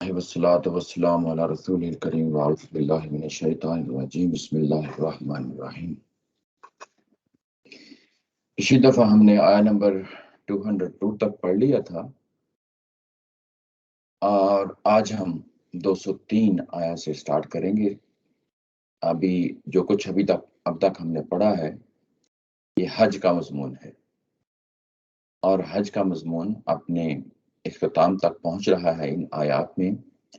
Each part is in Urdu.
والصلاة والسلام علی رسول الکریم وأعوذ باللہ من الشیطان الرجیم بسم اللہ الرحمن الرحیم۔ پچھلی دفعہ ہم نے آیا نمبر 202 تک پڑھ لیا تھا اور آج ہم 203 آیا سے سٹارٹ کریں گے۔ ابھی جو کچھ اب تک ہم نے پڑھا ہے یہ حج کا مضمون ہے، اور حج کا مضمون اپنے اختتام تک پہنچ رہا ہے۔ ان آیات میں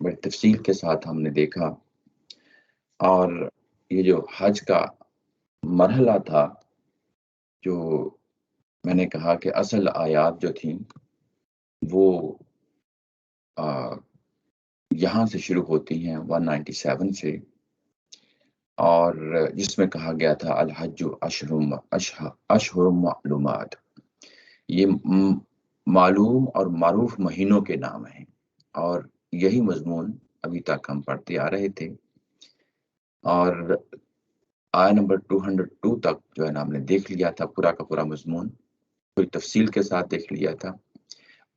بڑی تفصیل کے ساتھ ہم نے دیکھا، اور یہ جو حج کا مرحلہ تھا، جو میں نے کہا کہ اصل آیات جو تھیں وہ یہاں سے شروع ہوتی ہیں 197 سے، اور جس میں کہا گیا تھا الحج اشہر معلومات، یہ معلوم اور معروف مہینوں کے نام ہیں، اور یہی مضمون ابھی تک ہم پڑھتے آ رہے تھے۔ اور آیا نمبر 202 تک جو ہے نا ہم نے دیکھ لیا تھا، پورا کا پورا مضمون پوری تفصیل کے ساتھ دیکھ لیا تھا،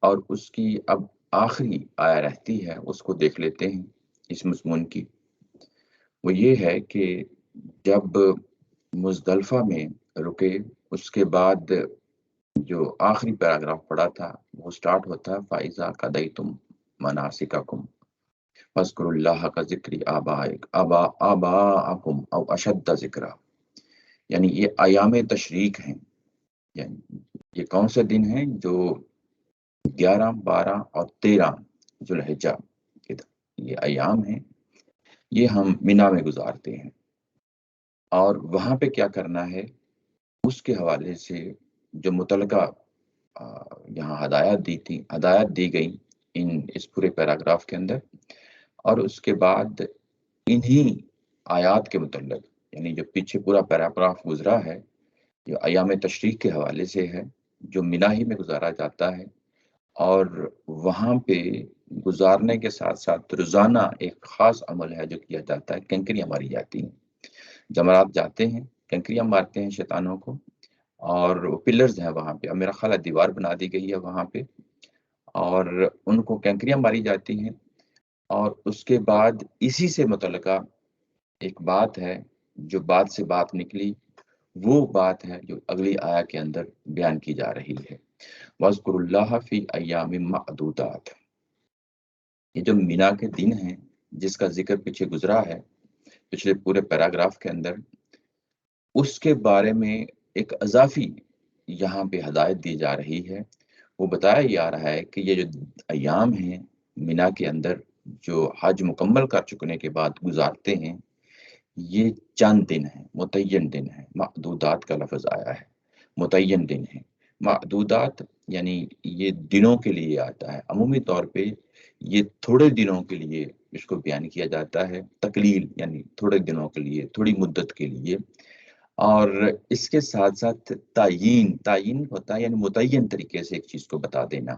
اور اس کی اب آخری آیا رہتی ہے، اس کو دیکھ لیتے ہیں اس مضمون کی۔ وہ یہ ہے کہ جب مزدلفہ میں رکے، اس کے بعد جو آخری پیراگراف پڑھا تھا وہ سٹارٹ ہوتا ہے فَإِذَا قَضَيْتُم مَنَاسِكَكُمْ فَاذْكُرُوا اللَّهَ كَذِكْرِ آبَاءَكُمْ أَوْ أَشَدَّ ذِكْرًا، یعنی یہ ایام تشریق ہیں، یعنی یہ کون سے دن ہیں؟ جو 11، 12 اور 13 ذوالحجہ یہ ایام ہیں، یہ ہم مینا میں گزارتے ہیں، اور وہاں پہ کیا کرنا ہے اس کے حوالے سے جو متعلقہ یہاں ہدایت دی گئی اس پورے پیراگراف کے اندر، اور اس کے بعد انہی آیات کے متعلق، یعنی جو پیچھے پورا پیراگراف گزرا ہے جو ایام تشریق کے حوالے سے ہے، جو مینا ہی میں گزارا جاتا ہے، اور وہاں پہ گزارنے کے ساتھ ساتھ روزانہ ایک خاص عمل ہے جو کیا جاتا ہے، کنکریاں ماری جاتی ہیں، جمرات جاتے ہیں، کنکریاں مارتے ہیں شیطانوں کو، اور پلرز ہیں وہاں پہ، اب میرا خیال ہے دیوار بنا دی گئی ہے وہاں پہ، اور ان کو کنکریاں ماری جاتی ہیں، اور اس کے بعد اسی سے متعلقہ ایک بات ہے جو بات سے بات نکلی، وہ بات ہے جو اگلی آیا کے اندر بیان کی جا رہی ہے، وَاذْكُرُوا اللَّهَ فِي أَيَّامٍ مَعْدُودَاتٍ۔ یہ جو مینا کے دن ہیں جس کا ذکر پیچھے گزرا ہے پچھلے پورے پیراگراف کے اندر، اس کے بارے میں ایک اضافی یہاں پہ ہدایت دی جا رہی ہے۔ وہ بتایا جا رہا ہے کہ یہ جو ایام ہیں مینا کے اندر جو حج مکمل کر چکنے کے بعد گزارتے ہیں، یہ چند دن ہیں، متعین دن ہیں، معدودات کا لفظ آیا ہے، متعین دن ہیں۔ معدودات یعنی یہ دنوں کے لیے آتا ہے، عمومی طور پہ یہ تھوڑے دنوں کے لیے اس کو بیان کیا جاتا ہے، تقلیل یعنی تھوڑے دنوں کے لیے، تھوڑی مدت کے لیے، اور اس کے ساتھ ساتھ تعیین ہوتا ہے، یعنی متعین طریقے سے ایک چیز کو بتا دینا،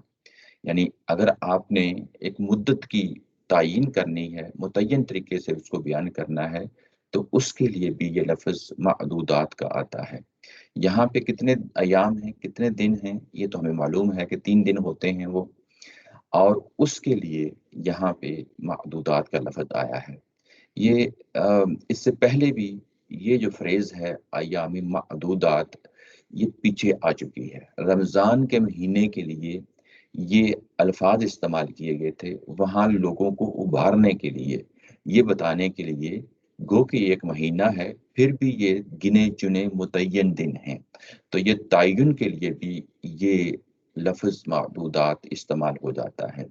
یعنی اگر آپ نے ایک مدت کی تعیین کرنی ہے، متعین طریقے سے اس کو بیان کرنا ہے، تو اس کے لیے بھی یہ لفظ معدودات کا آتا ہے۔ یہاں پہ کتنے ایام ہیں، کتنے دن ہیں، یہ تو ہمیں معلوم ہے کہ 3 دن ہوتے ہیں وہ، اور اس کے لیے یہاں پہ معدودات کا لفظ آیا ہے۔ یہ اس سے پہلے بھی یہ جو فریز ہے ایام معدودات، یہ پیچھے آ چکی ہے۔ رمضان کے مہینے کے لیے یہ الفاظ استعمال کیے گئے تھے، وہاں لوگوں کو ابھارنے کے لیے، یہ بتانے کے لیے گو کہ ایک مہینہ ہے، پھر بھی یہ گنے چنے متعین دن ہیں، تو یہ تعین کے لیے بھی یہ لفظ معدودات استعمال ہو جاتا ہے۔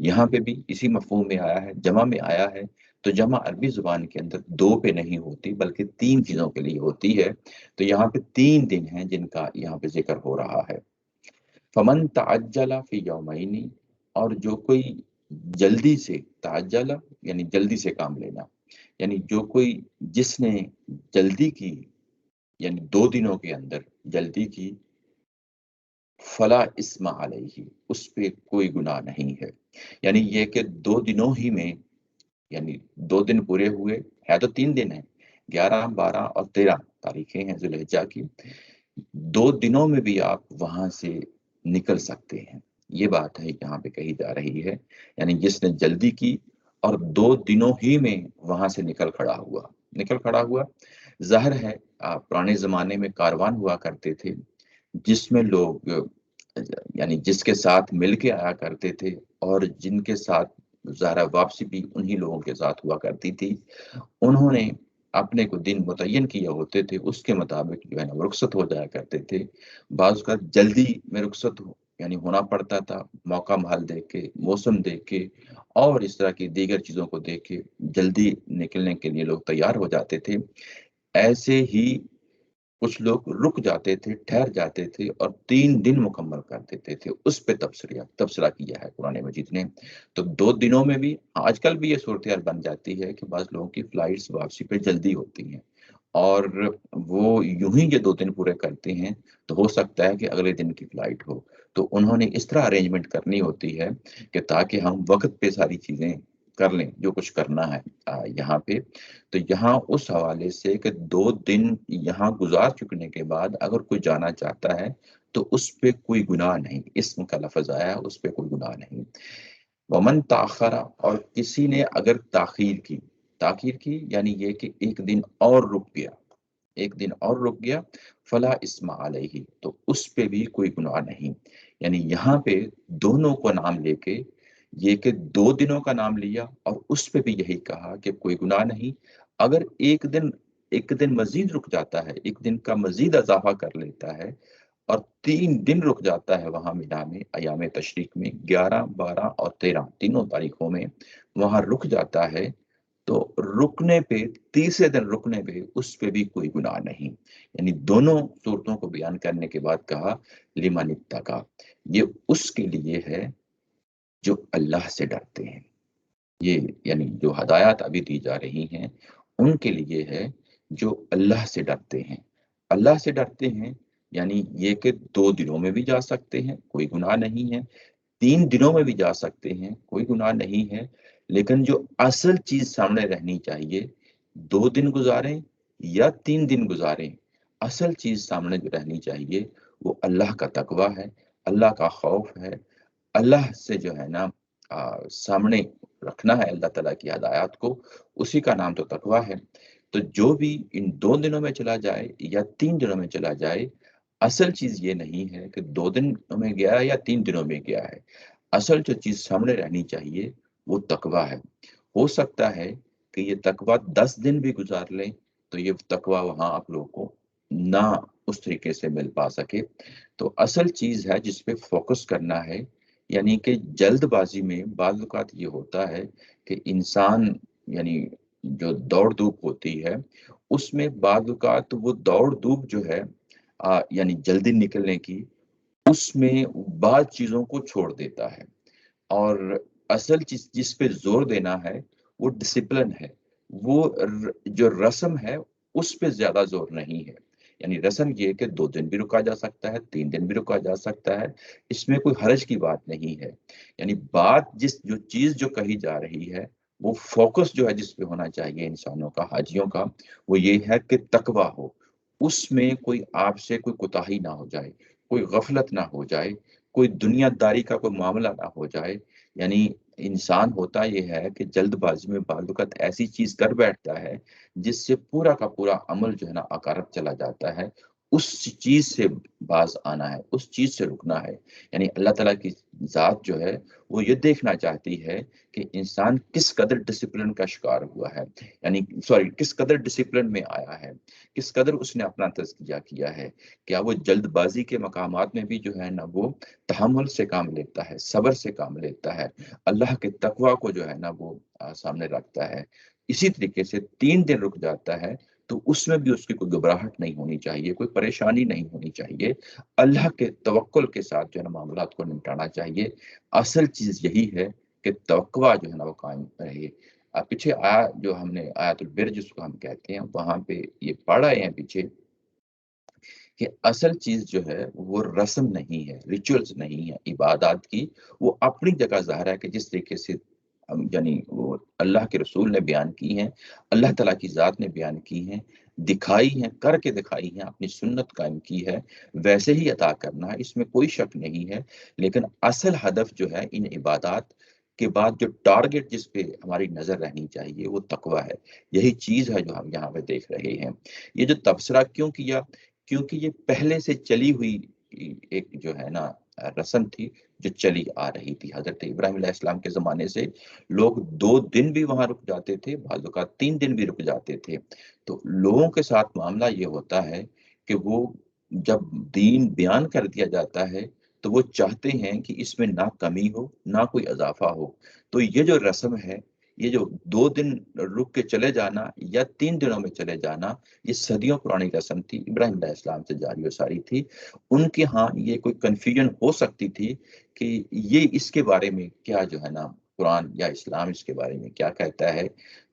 یہاں پہ بھی اسی مفہوم میں آیا ہے، جمع میں آیا ہے، تو جمع عربی زبان کے اندر 2 پہ نہیں ہوتی بلکہ 3 چیزوں کے لیے ہوتی ہے، تو یہاں پہ 3 دن ہیں جن کا یہاں پہ ذکر ہو رہا ہے۔ فمن تعجل فی یومین، اور جو کوئی جلدی سے، تعجل یعنی جلدی سے کام لینا، یعنی جو کوئی جس نے جلدی کی، یعنی 2 دنوں کے اندر جلدی کی، فلا اسم علیہ، اس پہ کوئی گناہ نہیں ہے، یعنی یہ کہ 2 دنوں ہی میں، یعنی 2 دن پورے ہوئے، ہے تو 3 دن ہیں، 11، 12 اور 13 تاریخیں ہیں ذوالحجہ کی، 2 دنوں میں بھی آپ وہاں سے نکل سکتے ہیں، یہ بات ہے یہاں پہ کہی جا رہی ہے، یعنی جس نے جلدی کی اور 2 دنوں ہی میں وہاں سے نکل کھڑا ہوا۔ ظاہر ہے پرانے زمانے میں کاروان ہوا کرتے تھے جس میں لوگ یعنی جس کے ساتھ مل کے آیا کرتے تھے، اور جن کے ساتھ ظاہر واپسی بھی انہی لوگوں کے ساتھ ہوا کرتی تھی۔ انہوں نے اپنے کو دن متعین کیے ہوتے تھے، اس کے مطابق جو ہے نا رخصت ہو جایا کرتے تھے۔ بعض کا جلدی میں رخصت یعنی ہونا پڑتا تھا، موقع محل دیکھ کے، موسم دیکھ کے، اور اس طرح کی دیگر چیزوں کو دیکھ کے جلدی نکلنے کے لیے لوگ تیار ہو جاتے تھے۔ ایسے ہی کچھ لوگ رک جاتے تھے، ٹھہر جاتے تھے اور 3 دن مکمل کر دیتے تھے۔ اس پہ تبصرہ کیا ہے قرآن مجید نے۔ تو 2 دنوں میں بھی آج کل بھی یہ صورتحال بن جاتی ہے کہ بعض لوگوں کی فلائٹس واپسی پہ جلدی ہوتی ہیں، اور وہ یوں ہی یہ 2 دن پورے کرتے ہیں، تو ہو سکتا ہے کہ اگلے دن کی فلائٹ ہو، تو انہوں نے اس طرح ارینجمنٹ کرنی ہوتی ہے کہ تاکہ ہم وقت پہ ساری چیزیں کر لیں جو کچھ کرنا ہے یہاں پہ۔ تو یہاں اس حوالے سے کہ 2 دن یہاں گزار چکنے کے بعد اگر کوئی جانا چاہتا ہے تو اس پہ کوئی گناہ نہیں، اسم کا لفظ آیا، اس پہ کوئی گناہ نہیں۔ ومن تاخر، اور کسی نے اگر تاخیر کی یعنی یہ کہ ایک دن اور رک گیا، فلا اسم علیہ، تو اس پہ بھی کوئی گناہ نہیں۔ یعنی یہاں پہ دونوں کو نام لے کے، یہ کہ 2 دنوں کا نام لیا اور اس پہ بھی یہی کہا کہ کوئی گناہ نہیں۔ اگر ایک دن مزید رک جاتا ہے، ایک دن کا مزید اضافہ کر لیتا ہے اور 3 دن رک جاتا ہے وہاں مینا میں ایام تشریق میں 11، 12 اور 13 تینوں تاریخوں میں وہاں رک جاتا ہے، تو رکنے پہ، تیسرے دن رکنے پہ اس پہ بھی کوئی گناہ نہیں۔ یعنی دونوں صورتوں کو بیان کرنے کے بعد کہا لمن اتقی، یہ اس کے لیے ہے جو اللہ سے ڈرتے ہیں۔ یہ یعنی جو ہدایات ابھی دی جا رہی ہیں ان کے لیے ہے جو اللہ سے ڈرتے ہیں۔ اللہ سے ڈرتے ہیں یعنی یہ کہ 2 دنوں میں بھی جا سکتے ہیں، کوئی گناہ نہیں ہے، 3 دنوں میں بھی جا سکتے ہیں، کوئی گناہ نہیں ہے، لیکن جو اصل چیز سامنے رہنی چاہیے، 2 دن گزاریں یا 3 دن گزاریں، اصل چیز سامنے جو رہنی چاہیے وہ اللہ کا تقوی ہے، اللہ کا خوف ہے، اللہ سے جو ہے نا سامنے رکھنا ہے اللہ تعالیٰ کی ہدایات کو، اسی کا نام تو تقوی ہے۔ تو جو بھی ان 2 دنوں میں چلا جائے یا 3 دنوں میں چلا جائے، اصل چیز یہ نہیں ہے کہ 2 دنوں میں گیا یا 3 دنوں میں گیا ہے، اصل جو چیز سامنے رہنی چاہیے وہ تقوی ہے۔ ہو سکتا ہے کہ یہ تقوی 10 دن بھی گزار لیں تو یہ تقوی وہاں آپ لوگوں کو نہ اس طریقے سے مل پا سکے۔ تو اصل چیز ہے جس پہ فوکس کرنا ہے، یعنی کہ جلد بازی میں بعض اوقات یہ ہوتا ہے کہ انسان یعنی جو دوڑ دھوپ ہوتی ہے اس میں بعض اوقات وہ دوڑ دھوپ جو ہے یعنی جلدی نکلنے کی، اس میں بعض چیزوں کو چھوڑ دیتا ہے، اور اصل چیز جس پہ زور دینا ہے وہ ڈسپلن ہے، وہ جو رسم ہے اس پہ زیادہ زور نہیں ہے۔ یعنی رسم یہ کہ 2 دن بھی رکا جا سکتا ہے، 3 دن بھی رکا جا سکتا ہے، اس میں کوئی حرج کی بات نہیں ہے۔ یعنی بات جو چیز جو کہی جا رہی ہے، وہ فوکس جو ہے جس پہ ہونا چاہیے انسانوں کا، حاجیوں کا، وہ یہ ہے کہ تقوی ہو، اس میں کوئی آپ سے کوئی کوتاہی نہ ہو جائے، کوئی غفلت نہ ہو جائے، کوئی دنیا داری کا کوئی معاملہ نہ ہو جائے۔ یعنی انسان ہوتا یہ ہے کہ جلد بازی میں بعض اوقات ایسی چیز کر بیٹھتا ہے جس سے پورا کا پورا عمل جو ہے نا اکارت چلا جاتا ہے۔ اس چیز سے باز آنا ہے، اس چیز سے رکنا ہے۔ یعنی اللہ تعالیٰ کی ذات جو ہے وہ یہ دیکھنا چاہتی ہے کہ انسان کس قدر ڈسپلن کا شکار ہوا ہے، یعنی کس قدر ڈسپلن میں آیا ہے، کس قدر اس نے اپنا تزکیہ کیا ہے، کیا وہ جلد بازی کے مقامات میں بھی جو ہے نا وہ تحمل سے کام لیتا ہے، صبر سے کام لیتا ہے، اللہ کے تقوی کو جو ہے نا وہ سامنے رکھتا ہے۔ اسی طریقے سے 3 دن رک جاتا ہے تو اس میں بھی اس کی کوئی گھبراہٹ نہیں ہونی چاہیے، کوئی پریشانی نہیں ہونی چاہیے، اللہ کے توکل کے ساتھ جو ہے نا معاملات کو نمٹانا چاہیے۔ اصل چیز یہی ہے کہ توقع جو ہے نا وہ قائم رہے۔ پیچھے آیا جو ہم نے آیت البر جس کو ہم کہتے ہیں، وہاں پہ یہ پڑھا ہے پیچھے کہ اصل چیز جو ہے وہ رسم نہیں ہے، ریچولز نہیں ہے عبادات کی، وہ اپنی جگہ ظاہر ہے کہ جس طریقے سے یعنی وہ اللہ کے رسول نے بیان کی ہیں، اللہ تعالیٰ کی ذات نے بیان کی ہیں، دکھائی ہیں، کر کے دکھائی ہیں، اپنی سنت قائم کی ہے، ویسے ہی عطا کرنا ہے، اس میں کوئی شک نہیں ہے۔ لیکن اصل ہدف جو ہے ان عبادات کے بعد جو ٹارگٹ جس پہ ہماری نظر رہنی چاہیے وہ تقوی ہے۔ یہی چیز ہے جو ہم یہاں پہ دیکھ رہے ہیں۔ یہ جو تبصرہ کیوں کیا؟ کیونکہ یہ پہلے سے چلی ہوئی ایک جو ہے نا رسم تھی، جو چلی آ رہی تھی۔ حضرت ابراہیم علیہ السلام کے زمانے سے لوگ 2 دن بھی وہاں رک جاتے تھے، بعض اوقات 3 دن بھی رک جاتے تھے۔ تو لوگوں کے ساتھ معاملہ یہ ہوتا ہے کہ وہ جب دین بیان کر دیا جاتا ہے تو وہ چاہتے ہیں کہ اس میں نہ کمی ہو نہ کوئی اضافہ ہو۔ تو یہ جو رسم ہے، یہ جو 2 دن رک کے چلے جانا یا 3 دنوں میں چلے جانا، یہ صدیوں پرانی رسم تھی، ابراہیم علیہ السلام سے جاری و ساری تھی۔ ان کے ہاں یہ کوئی کنفیوژن ہو سکتی تھی کہ یہ اس کے بارے میں کیا جو ہے نا قرآن یا اسلام اس کے بارے میں کیا کہتا ہے۔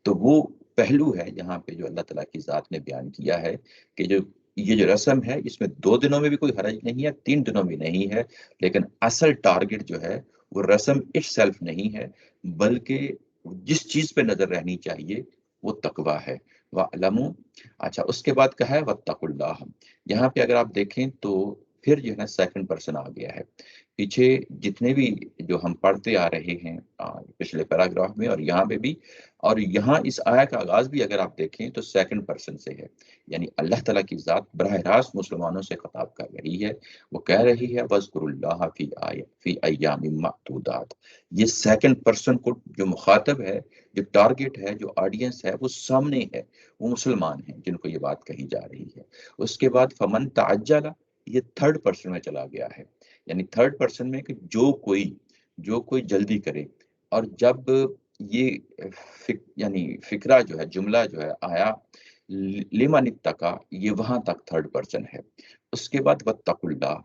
تو وہ پہلو ہے یہاں پہ جو اللہ تعالیٰ کی ذات نے بیان کیا ہے کہ جو یہ جو رسم ہے اس میں 2 دنوں میں بھی کوئی حرج نہیں ہے، 3 دنوں میں نہیں ہے، لیکن اصل ٹارگٹ جو ہے وہ رسم اٹ سیلف نہیں ہے، بلکہ جس چیز پہ نظر رہنی چاہیے وہ تقوی ہے۔ وَعْلَمُوا، اچھا اس کے بعد کہا ہے وَاتَّقُوا اللَّهَ۔ یہاں پہ اگر آپ دیکھیں تو پھر جو ہے نا سیکنڈ پرسن آ گیا ہے۔ پیچھے جتنے بھی جو ہم پڑھتے آ رہے ہیں پچھلے پیراگراف میں اور یہاں پہ بھی، اور یہاں اس آیا کا آغاز بھی اگر آپ دیکھیں تو سیکنڈ پرسن سے ہے، یعنی اللہ تعالیٰ کی ذات براہ راست مسلمانوں سے خطاب کر رہی ہے۔ وہ کہہ رہی ہے وَاذْكُرُوا اللَّهَ فِي أَيَّامٍ مَّعْدُودَاتٍ۔ یہ سیکنڈ پرسن کو جو مخاطب ہے، جو ٹارگٹ ہے، جو آڈینس ہے، وہ سامنے ہے، وہ مسلمان ہیں جن کو یہ بات کہی جا رہی ہے۔ اس کے بعد فمن تعجل، یہ تھرڈ پرسن میں چلا گیا ہے، یعنی تھرڈ پرسن میں کہ جو کوئی جلدی کرے۔ اور جب یہ یعنی فکرہ جو ہے، جملہ جو ہے آیا لمن اتقا، یہ وہاں تک تھرڈ پرسن ہے۔ اس کے بعد واتقوا اللہ،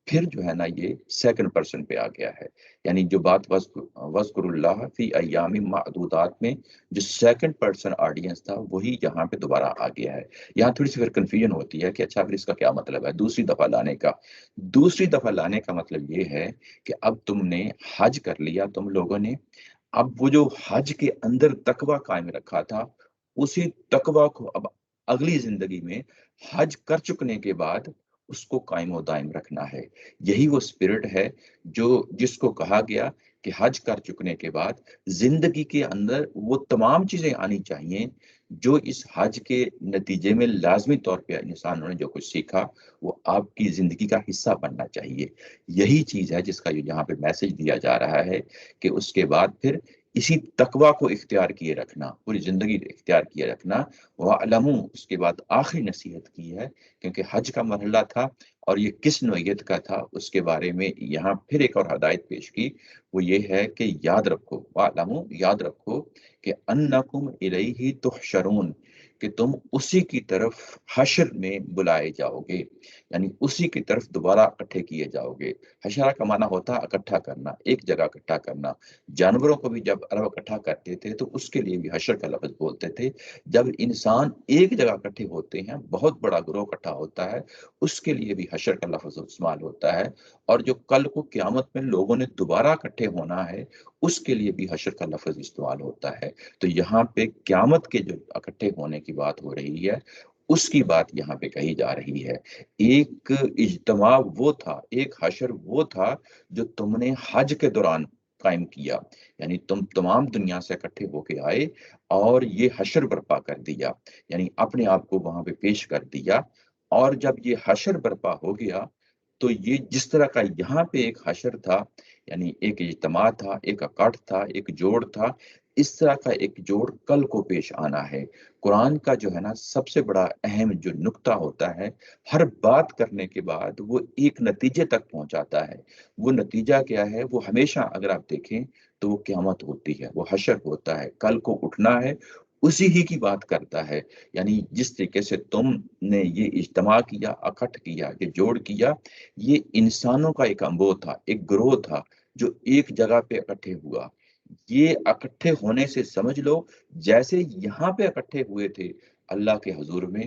پھر جو ہے نا یہ سیکنڈ پرسن پہ آ گیا ہے، یعنی جو بات وذکر اللہ فی ایام معدودات میں جو سیکنڈ پرسن آڈینس تھا وہی یہاں پہ دوبارہ آ گیا ہے۔ یہاں تھوڑی سی پھر کنفیوژن ہوتی ہے کہ اچھا پھر اس کا کیا مطلب ہے دوسری دفعہ لانے کا۔ دوسری دفعہ لانے کا مطلب یہ ہے کہ اب تم نے حج کر لیا تم لوگوں نے، اب وہ جو حج کے اندر تقوی قائم رکھا تھا، اسی تقوی کو اب اگلی زندگی میں حج کر چکنے کے بعد اس کو قائم و دائم رکھنا ہے۔ یہی وہ اسپرٹ ہے جس کو کہا گیا کہ حج کر چکنے کے بعد زندگی کے اندر وہ تمام چیزیں آنی چاہیے جو اس حج کے نتیجے میں لازمی طور پہ انسانوں نے جو کچھ سیکھا وہ آپ کی زندگی کا حصہ بننا چاہیے۔ یہی چیز ہے جس کا یہاں پہ میسج دیا جا رہا ہے کہ اس کے بعد پھر اسی تقوی کو اختیار کیے رکھنا، پوری زندگی اختیار کیے رکھنا۔ وَاعْلَمُوا، اس کے بعد آخری نصیحت کی ہے، کیونکہ حج کا مرحلہ تھا اور یہ کس نوعیت کا تھا اس کے بارے میں یہاں پھر ایک اور ہدایت پیش کی، وہ یہ ہے کہ یاد رکھو، وَاعْلَمُوا، یاد رکھو کہ أَنَّكُمْ إِلَيْهِ تُحْشَرُونَ، کہ تم اسی کی طرف حشر میں بلائے جاؤ گے، یعنی اسی کی طرف دوبارہ اکٹھے کیے جاؤ گے۔ حشرہ کا معنی ہوتا ہے اکٹھا کرنا، ایک جگہ اکٹھا کرنا۔ جانوروں کو بھی جب عرب اکٹھا کرتے تھے تو اس کے لیے بھی حشر کا لفظ بولتے تھے۔ جب انسان ایک جگہ اکٹھے ہوتے ہیں، بہت بڑا گروہ اکٹھا ہوتا ہے، اس کے لیے بھی حشر کا لفظ استعمال ہوتا ہے۔ اور جو کل کو قیامت میں لوگوں نے دوبارہ اکٹھے ہونا ہے، اس کے لیے بھی حشر کا لفظ استعمال ہوتا ہے۔ تو یہاں پہ قیامت کے جو اکٹھے ہونے کی بات ہو رہی ہے اس کی بات یہاں پہ کہی جا رہی ہے۔ ایک اجتماع وہ تھا، ایک حشر وہ تھا جو تم نے حج کے دوران قائم کیا، یعنی تم تمام دنیا سے اکٹھے ہو کے آئے اور یہ حشر برپا کر دیا، یعنی اپنے آپ کو وہاں پہ پیش کر دیا۔ اور جب یہ حشر برپا ہو گیا تو یہ جس طرح کا یہاں پہ ایک حشر تھا، یعنی ایک اجتماع تھا، ایک اکٹھ تھا، ایک جوڑ تھا، اس طرح کا ایک جوڑ کل کو پیش آنا ہے۔ قرآن کا جو ہے نا سب سے بڑا اہم جو نقطہ ہوتا ہے، ہر بات کرنے کے بعد وہ ایک نتیجے تک پہنچاتا ہے۔ وہ نتیجہ کیا ہے؟ وہ ہمیشہ اگر آپ دیکھیں تو وہ قیامت ہوتی ہے، وہ حشر ہوتا ہے، کل کو اٹھنا ہے، اسی ہی کی بات کرتا ہے۔ یعنی جس طریقے سے تم نے یہ اجتماع کیا، اکٹھ کیا، یہ جوڑ کیا، یہ انسانوں کا ایک انبو تھا، ایک گروہ تھا جو ایک جگہ پہ اکٹھے ہوا۔ یہ اکٹھے ہونے سے سمجھ لو جیسے یہاں پہ اکٹھے ہوئے تھے اللہ کے حضور میں،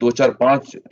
2 4 5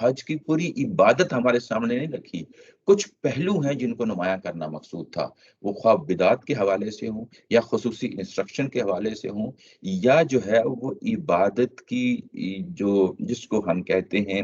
حج کی پوری عبادت ہمارے سامنے نہیں رکھی. کچھ پہلو ہیں جن کو نمایاں کرنا مقصود تھا، وہ خواہ بدعات کے حوالے سے ہوں یا خصوصی انسٹرکشن کے حوالے سے ہوں، یا جو ہے وہ عبادت کی جو جس کو ہم کہتے ہیں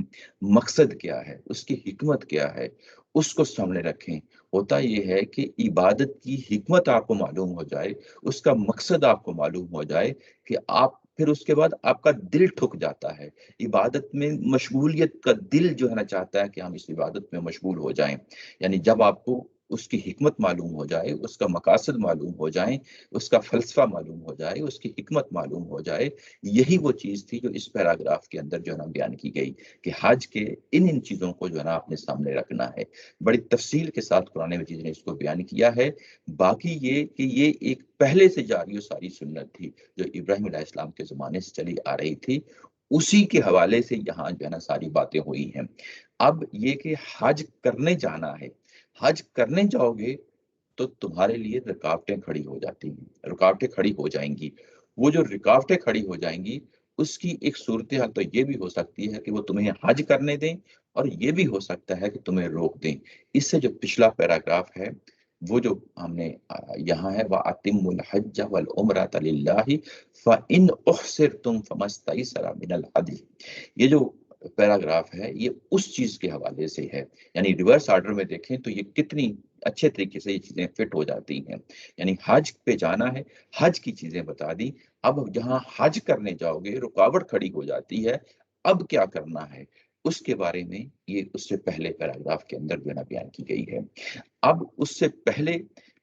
مقصد کیا ہے، اس کی حکمت کیا ہے، اس کو سامنے رکھیں. ہوتا یہ ہے کہ عبادت کی حکمت آپ کو معلوم ہو جائے، اس کا مقصد آپ کو معلوم ہو جائے کہ آپ پھر اس کے بعد آپ کا دل ٹھک جاتا ہے. عبادت میں مشغولیت کا دل جو ہے نا چاہتا ہے کہ ہم اس عبادت میں مشغول ہو جائیں. یعنی جب آپ کو اس کی حکمت معلوم ہو جائے، اس کا مقاصد معلوم ہو جائیں، اس کا فلسفہ معلوم ہو جائے، اس کی حکمت معلوم ہو جائے، یہی وہ چیز تھی جو اس پیراگراف کے اندر جو ہے نا بیان کی گئی کہ حج کے ان چیزوں کو جو ہے نا اپنے سامنے رکھنا ہے. بڑی تفصیل کے ساتھ قرآن مجید نے اس کو بیان کیا ہے. باقی یہ کہ یہ ایک پہلے سے جاری و ساری سنت تھی جو ابراہیم علیہ السلام کے زمانے سے چلی آ رہی تھی، اسی کے حوالے سے یہاں جو ہے نا ساری باتیں ہوئی ہیں. اب یہ کہ حج کرنے جانا ہے، حج کرنے جاؤ گے تو تمہارے لیے رکاوٹیں کھڑی ہو جاتی ہیں، رکاوٹیں کھڑی ہو جائیں گی. وہ جو رکاوٹیں کھڑی ہو جائیں گی اس کی ایک صورتحال تو یہ بھی ہو سکتی ہے کہ وہ تمہیں حج کرنے دیں، اور یہ بھی ہو سکتا ہے کہ تمہیں روک دیں. اس سے جو پچھلا پیراگراف ہے وہ جو ہم نے یہاں ہے وَأَتِمُّ الْحَجَّ وَالْعُمْرَةَ لِلَّهِ فَإِنْ أُحْصِرْتُمْ فَمَا اسْتَيْسَرَ مِنَ الْهَدْيِ. یہ جو پیراگراف ہے یہ اس چیز کے حوالے سے ہے. یعنی ریورس آرڈر میں دیکھیں تو یہ کتنی اچھے طریقے سے یہ چیزیں فٹ ہو جاتی ہیں. یعنی حج پہ جانا ہے، حج کی چیزیں بتا دی. اب جہاں حج کرنے جاؤ گے رکاوٹ کھڑی ہو جاتی ہے، اب کیا کرنا ہے اس کے بارے میں یہ اس سے پہلے پیراگراف کے اندر جو ہے نا بیان کی گئی ہے. اب اس سے پہلے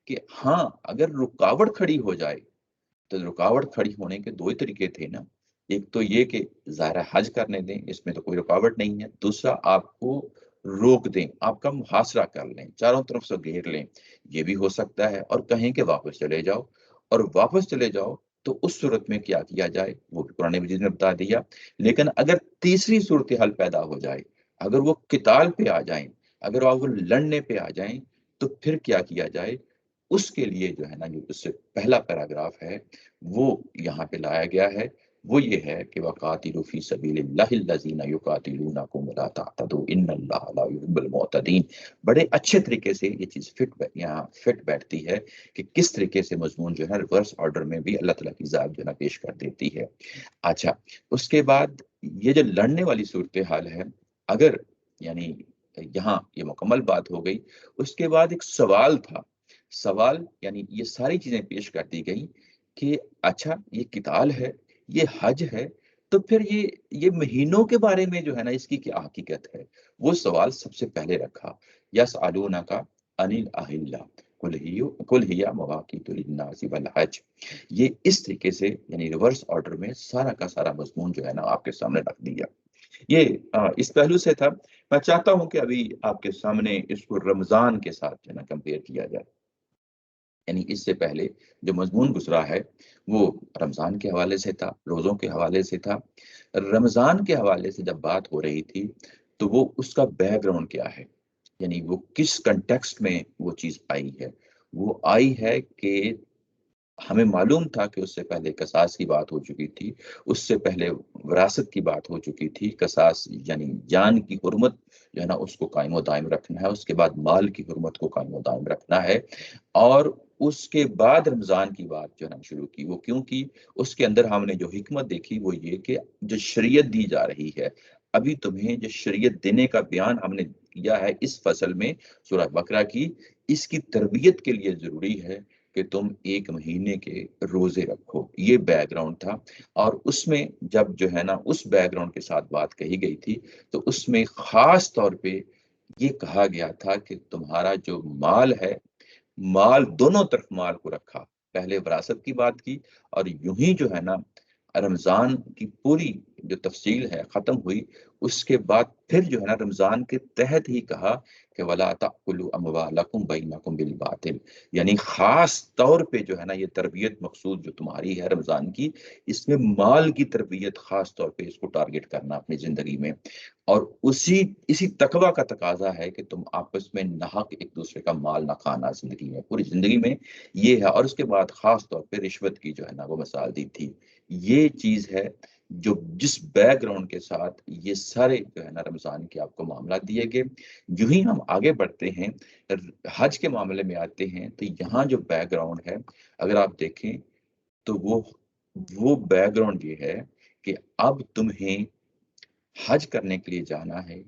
کہ ہاں اگر رکاوٹ کھڑی ہو جائے تو رکاوٹ کھڑی ہونے کے دو ہی طریقے تھے نا. ایک تو یہ کہ ظاہر حج کرنے دیں، اس میں تو کوئی رکاوٹ نہیں ہے. دوسرا آپ کو روک دیں، آپ کا محاصرہ کر لیں، چاروں طرف سے گھیر لیں، یہ بھی ہو سکتا ہے. اور کہیں کہ واپس چلے جاؤ، اور واپس چلے جاؤ تو اس صورت میں کیا کیا جائے وہ بھی قرآن مجید نے بتا دیا. لیکن اگر تیسری صورتحال پیدا ہو جائے، اگر وہ قتال پہ آ جائیں، اگر وہ لڑنے پہ آ جائیں، تو پھر کیا کیا جائے اس کے لیے جو ہے نا جو اس سے پہلا پیراگراف ہے وہ یہاں پہ لایا گیا ہے. وہ یہ ہے کہ وَقَاتِلُوا فِي سَبِيلِ اللَّهِ الَّذِينَ يُقَاتِلُونَكُمْ وَلَا تَعْتَدُوا إِنَّ اللَّهَ لَا يُحِبُّ الْمُعْتَدِينَ. بڑے اچھے طریقے سے یہ چیز یہاں فٹ بیٹھتی ہے کہ کس طریقے سے مضمون جو ہے ریورس آرڈر میں بھی اللہ تعالیٰ کی ذات جو ہے نا پیش کر دیتی ہے. اچھا، اس کے بعد یہ جو لڑنے والی صورتحال ہے، اگر یعنی یہاں یہ مکمل بات ہو گئی. اس کے بعد ایک سوال تھا. سوال یعنی یہ ساری چیزیں پیش کر دی گئی کہ اچھا یہ قتال ہے، یہ حج ہے، تو پھر یہ مہینوں کے بارے میں جو ہے نا اس کی کیا حقیقت ہے. وہ سوال سب سے پہلے رکھا. یسألونک عن الأہلہ قل ہی مواقیت للناس والحج. یہ اس طریقے سے یعنی ریورس آرڈر میں سارا کا سارا مضمون جو ہے نا آپ کے سامنے رکھ دیا. یہ اس پہلو سے تھا. میں چاہتا ہوں کہ ابھی آپ کے سامنے اس کو رمضان کے ساتھ جو ہے نا کمپیئر کیا جائے. یعنی اس سے پہلے جو مضمون گزرا ہے وہ رمضان کے حوالے سے تھا، روزوں کے حوالے سے تھا. رمضان کے حوالے سے جب بات ہو رہی تھی تو وہ اس کا بیک گراؤنڈ کیا ہے، یعنی وہ کس کنٹیکسٹ میں وہ چیز آئی ہے. وہ آئی ہے کہ ہمیں معلوم تھا کہ اس سے پہلے قصاص کی بات ہو چکی تھی، اس سے پہلے وراثت کی بات ہو چکی تھی. قصاص یعنی جان کی حرمت جو ہے نا اس کو قائم و دائم رکھنا ہے، اس کے بعد مال کی حرمت کو قائم و دائم رکھنا ہے. اور اس کے بعد رمضان کی بات جو ہے نا شروع کی. وہ کیوں کی؟ اس کے اندر ہم نے جو حکمت دیکھی وہ یہ کہ جو شریعت دی جا رہی ہے، ابھی تمہیں جو شریعت دینے کا بیان ہم نے کیا ہے اس فصل میں سورہ بقرہ کی، اس کی تربیت کے لیے ضروری ہے کہ تم ایک مہینے کے روزے رکھو. یہ بیک گراؤنڈ تھا. اور اس میں جب جو ہے نا اس بیک گراؤنڈ کے ساتھ بات کہی گئی تھی تو اس میں خاص طور پہ یہ کہا گیا تھا کہ تمہارا جو مال ہے، مال دونوں طرف مال کو رکھا. پہلے وراثت کی بات کی اور یوں ہی جو ہے نا رمضان کی پوری جو تفصیل ہے ختم ہوئی. اس کے بعد پھر جو ہے نا رمضان کے تحت ہی کہا کہ وَلَا تَأْكُلُوا أَمْوَالَكُمْ بَيْنَكُمْ بِالْبَاطِلِ. یعنی خاص طور پہ جو ہے نا یہ تربیت مقصود جو تمہاری ہے رمضان کی، اس میں مال کی تربیت خاص طور پہ اس کو ٹارگٹ کرنا اپنی زندگی میں. اور اسی تقوی کا تقاضا ہے کہ تم آپس میں ناحق ایک دوسرے کا مال نہ کھانا زندگی میں، پوری زندگی میں یہ ہے. اور اس کے بعد خاص طور پہ رشوت کی جو ہے نا وہ مثال دی تھی. یہ چیز ہے، جو جس بیک گراؤنڈ کے ساتھ یہ سارے جو ہے نا رمضان کے آپ کو معاملات دیے گئے، جو ہی ہم آگے بڑھتے ہیں حج کے معاملے میں آتے ہیں تو یہاں جو بیک گراؤنڈ ہے اگر آپ دیکھیں تو وہ بیک گراؤنڈ یہ ہے کہ اب تمہیں حج کرنے کے لیے جانا ہے،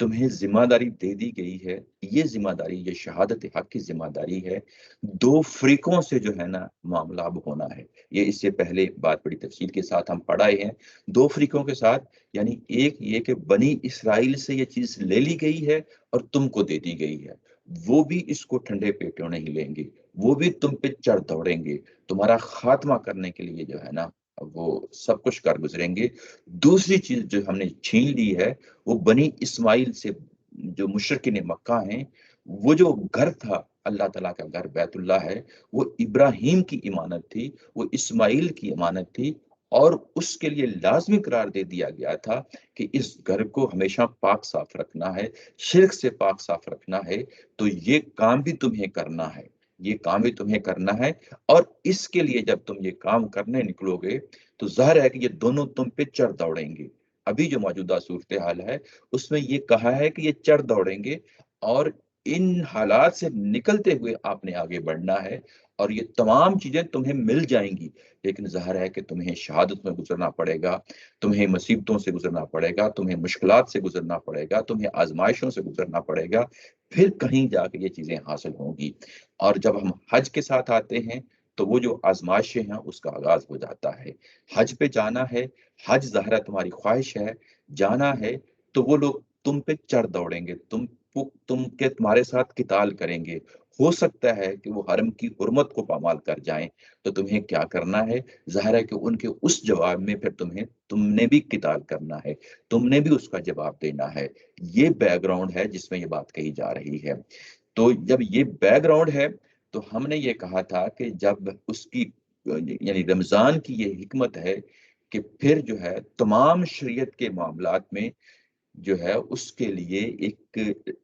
تمہیں ذمہ داری دے دی گئی ہے، یہ ذمہ داری، یہ شہادت حق کی ذمہ داری ہے، دو فریقوں سے جو ہے نا معاملہ اب ہونا ہے۔ یہ اس سے پہلے بات بڑی تفصیل کے ساتھ ہم پڑھائے ہیں، دو فریقوں کے ساتھ، یعنی ایک یہ کہ بنی اسرائیل سے یہ چیز لے لی گئی ہے اور تم کو دے دی گئی ہے، وہ بھی اس کو ٹھنڈے پیٹوں نہیں لیں گے، وہ بھی تم پہ چڑھ دوڑیں گے، تمہارا خاتمہ کرنے کے لیے جو ہے نا وہ سب کچھ کر گزریں گے۔ دوسری چیز جو ہم نے چھین لی ہے وہ بنی اسماعیل سے، جو مشرکین مکہ ہیں، وہ جو گھر تھا اللہ تعالیٰ کا گھر بیت اللہ ہے، وہ ابراہیم کی امانت تھی، وہ اسماعیل کی امانت تھی، اور اس کے لیے لازمی قرار دے دیا گیا تھا کہ اس گھر کو ہمیشہ پاک صاف رکھنا ہے، شرک سے پاک صاف رکھنا ہے، تو یہ کام بھی تمہیں کرنا ہے، یہ کام بھی تمہیں کرنا ہے۔ اور اس کے لیے جب تم یہ کام کرنے نکلو گے تو ظاہر ہے کہ یہ دونوں تم پہ چڑھ دوڑیں گے۔ ابھی جو موجودہ صورتحال ہے اس میں یہ کہا ہے کہ یہ چڑھ دوڑیں گے، اور ان حالات سے نکلتے ہوئے آپ نے آگے بڑھنا ہے، اور یہ تمام چیزیں تمہیں مل جائیں گی، لیکن ظاہر ہے کہ تمہیں شہادت میں گزرنا پڑے گا، تمہیں مصیبتوں سے گزرنا پڑے گا، تمہیں مشکلات سے گزرنا پڑے گا، تمہیں آزمائشوں سے گزرنا پڑے گا، پھر کہیں جا کے یہ چیزیں حاصل ہوں گی۔ اور جب ہم حج کے ساتھ آتے ہیں تو وہ جو آزمائشیں ہیں اس کا آغاز ہو جاتا ہے۔ حج پہ جانا ہے، حج ظاہرہ تمہاری خواہش ہے، جانا ہے، تو وہ لوگ تم پہ چڑھ دوڑیں گے، تمہارے ساتھ قتال کریں گے، ہو سکتا ہے کہ وہ حرم کی حرمت کو پامال کر جائیں، تو تمہیں کیا کرنا ہے؟ ظاہر ہے کہ ان کے اس جواب میں پھر تم نے بھی قتال کرنا ہے، تم نے بھی اس کا جواب دینا ہے۔ یہ بیک گراؤنڈ ہے جس میں یہ بات کہی جا رہی ہے۔ تو جب یہ بیک گراؤنڈ ہے تو ہم نے یہ کہا تھا کہ جب اس کی، یعنی رمضان کی یہ حکمت ہے کہ پھر جو ہے تمام شریعت کے معاملات میں جو ہے اس کے لیے ایک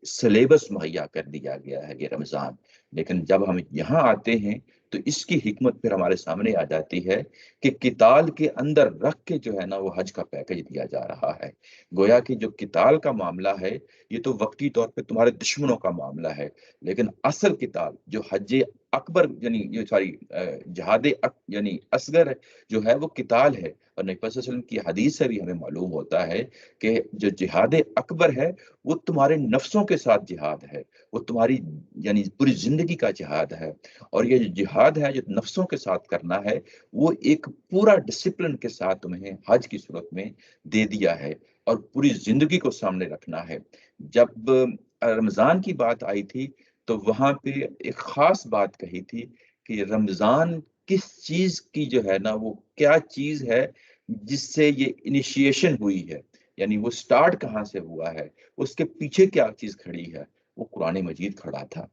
سلیبس مہیا کر دیا گیا ہے یہ رمضان۔ لیکن جب ہم یہاں آتے ہیں تو اس کی حکمت پھر ہمارے سامنے آ جاتی ہے کہ قتال کے اندر رکھ کے جو ہے نا وہ حج کا پیکج دیا جا رہا ہے۔ گویا کہ جو قتال کا معاملہ ہے یہ تو وقتی طور پہ تمہارے دشمنوں کا معاملہ ہے، لیکن اصل قتال جو حج اکبر، یعنی یہ ساری جہاد یعنی اصغر جو ہے وہ قتال ہے، اور نبی صلی اللہ علیہ وسلم کی حدیث سے بھی ہمیں معلوم ہوتا ہے کہ جو جہاد اکبر ہے وہ تمہارے نفسوں کے ساتھ جہاد ہے، وہ تمہاری یعنی پوری زندگی کا جہاد ہے، اور یہ جو جہاد ہے جو نفسوں کے ساتھ کرنا ہے وہ ایک پورا ڈسپلن کے ساتھ تمہیں حج کی صورت میں دے دیا ہے، اور پوری زندگی کو سامنے رکھنا ہے۔ جب رمضان کی بات آئی تھی تو وہاں پہ ایک خاص بات کہی تھی کہ رمضان کس چیز کی جو ہے نا وہ کیا چیز ہے جس سے یہ انیشیشن ہوئی ہے، یعنی وہ سٹارٹ کہاں سے ہوا ہے، اس کے پیچھے کیا چیز کھڑی ہے؟ وہ قرآن مجید کھڑا تھا۔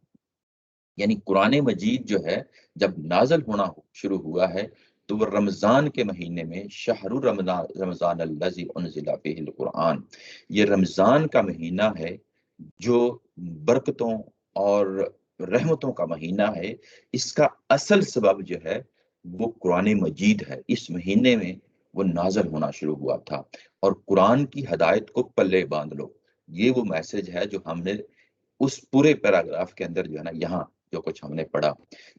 یعنی قرآن مجید جو ہے جب نازل ہونا شروع ہوا ہے تو وہ رمضان کے مہینے میں، شہر رمضان الذی انزل فیہ القرآن، یہ رمضان کا مہینہ ہے جو برکتوں اور رحمتوں کا مہینہ ہے۔ اس کا اصل سبب جو ہے وہ قرآن مجید ہے، اس مہینے میں وہ نازل ہونا شروع ہوا تھا، اور قرآن کی ہدایت کو پلے باندھ لو، یہ وہ میسج ہے جو ہم نے اس پورے پیراگراف کے اندر جو ہے نا یہاں جو کچھ ہم نے پڑھا۔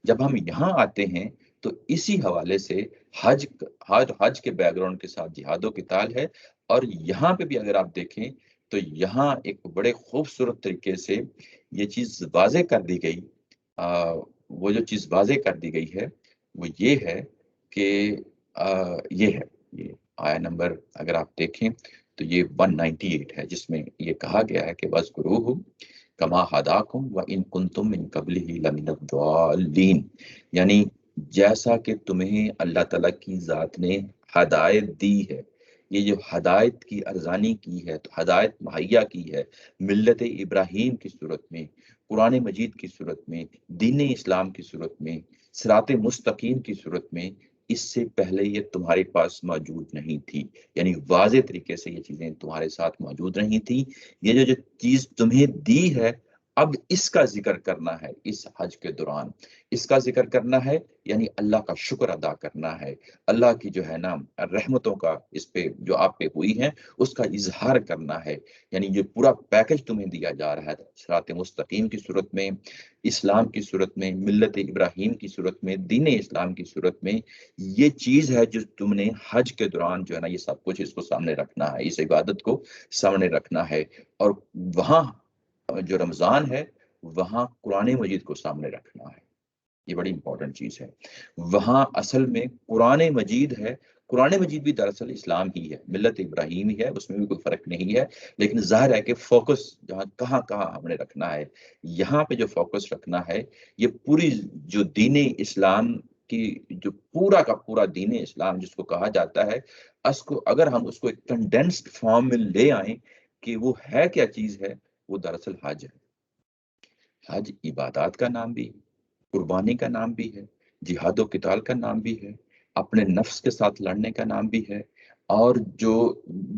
جب ہم یہاں آتے ہیں تو اسی حوالے سے حج کے بیک گراؤنڈ کے ساتھ جہاد و قتال ہے، اور یہاں پہ بھی اگر آپ دیکھیں تو یہاں ایک بڑے خوبصورت طریقے سے یہ چیز واضح کر دی گئی۔ وہ جو چیز واضح کر دی گئی ہے وہ یہ ہے کہ یہ ہے، یہ آیا نمبر اگر آپ دیکھیں تو یہ 198 ہے، جس میں یہ کہا گیا ہے کہ وَاذْكُرُوهُ كَمَا هَدَاكُمْ وَإِن كُنتُم مِّن قَبْلِهِ لَمِنَ الضَّالِّينَ، یعنی جیسا کہ تمہیں اللہ تعالیٰ کی ذات نے ہدایت دی ہے، یہ جو ہدایت کی ارزانی کی ہے، تو ہدایت مہیا کی ہے ملت ابراہیم کی صورت میں، قرآن مجید کی صورت میں، دین اسلام کی صورت میں، صراط مستقیم کی صورت میں، اس سے پہلے یہ تمہارے پاس موجود نہیں تھی، یعنی واضح طریقے سے یہ چیزیں تمہارے ساتھ موجود نہیں تھی۔ یہ جو چیز تمہیں دی ہے اب اس کا ذکر کرنا ہے اس حج کے دوران، اس کا ذکر کرنا ہے، یعنی اللہ کا شکر ادا کرنا ہے، اللہ کی جو ہے نا رحمتوں کا اس پہ جو آپ پہ ہوئی ہیں اس کا اظہار کرنا ہے۔ یعنی یہ پورا پیکج تمہیں دیا جا رہا ہے صراط مستقیم کی صورت میں، اسلام کی صورت میں، ملت ابراہیم کی صورت میں، دین اسلام کی صورت میں۔ یہ چیز ہے جو تم نے حج کے دوران جو ہے نا یہ سب کچھ اس کو سامنے رکھنا ہے، اس عبادت کو سامنے رکھنا ہے۔ اور وہاں جو رمضان ہے وہاں قرآن مجید کو سامنے رکھنا ہے، یہ بڑی امپورٹنٹ چیز ہے۔ وہاں اصل میں قرآن مجید ہے، قرآن مجید بھی دراصل اسلام ہی ہے، ملت ابراہیم ہی ہے، اس میں بھی کوئی فرق نہیں ہے، لیکن ظاہر ہے کہ فوکس جہاں کہاں کہاں ہم نے رکھنا ہے، یہاں پہ جو فوکس رکھنا ہے یہ پوری جو دین اسلام کی جو پورا کا پورا دین اسلام جس کو کہا جاتا ہے، اس کو اگر ہم اس کو ایک کنڈینسڈ فارم میں لے آئیں کہ وہ ہے کیا چیز ہے، وہ دراصل حج ہے۔ حج عبادات کا نام بھی، قربانی کا نام بھی ہے، جہاد و قتال کا نام بھی ہے، اپنے نفس کے ساتھ لڑنے کا نام بھی ہے، اور جو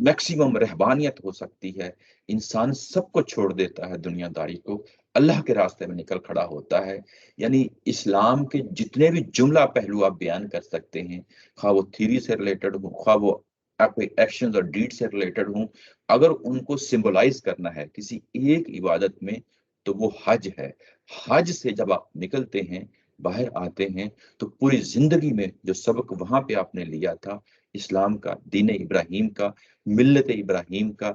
میکسیمم رہبانیت ہو سکتی ہے، انسان سب کو چھوڑ دیتا ہے دنیا داری کو، اللہ کے راستے میں نکل کھڑا ہوتا ہے۔ یعنی اسلام کے جتنے بھی جملہ پہلو آپ بیان کر سکتے ہیں، خواہ وہ تھیری سے ریلیٹڈ ہوں، خواہ وہ ایکشنز اور ڈیڈ سے ریلیٹڈ ہوں، اگر ان کو سمبلائز کرنا ہے کسی ایک عبادت میں تو وہ حج ہے۔ حج سے جب آپ نکلتے ہیں، باہر آتے ہیں، تو پوری زندگی میں جو سبق وہاں پہ آپ نے لیا تھا اسلام کا، دین ابراہیم کا، ملت ابراہیم کا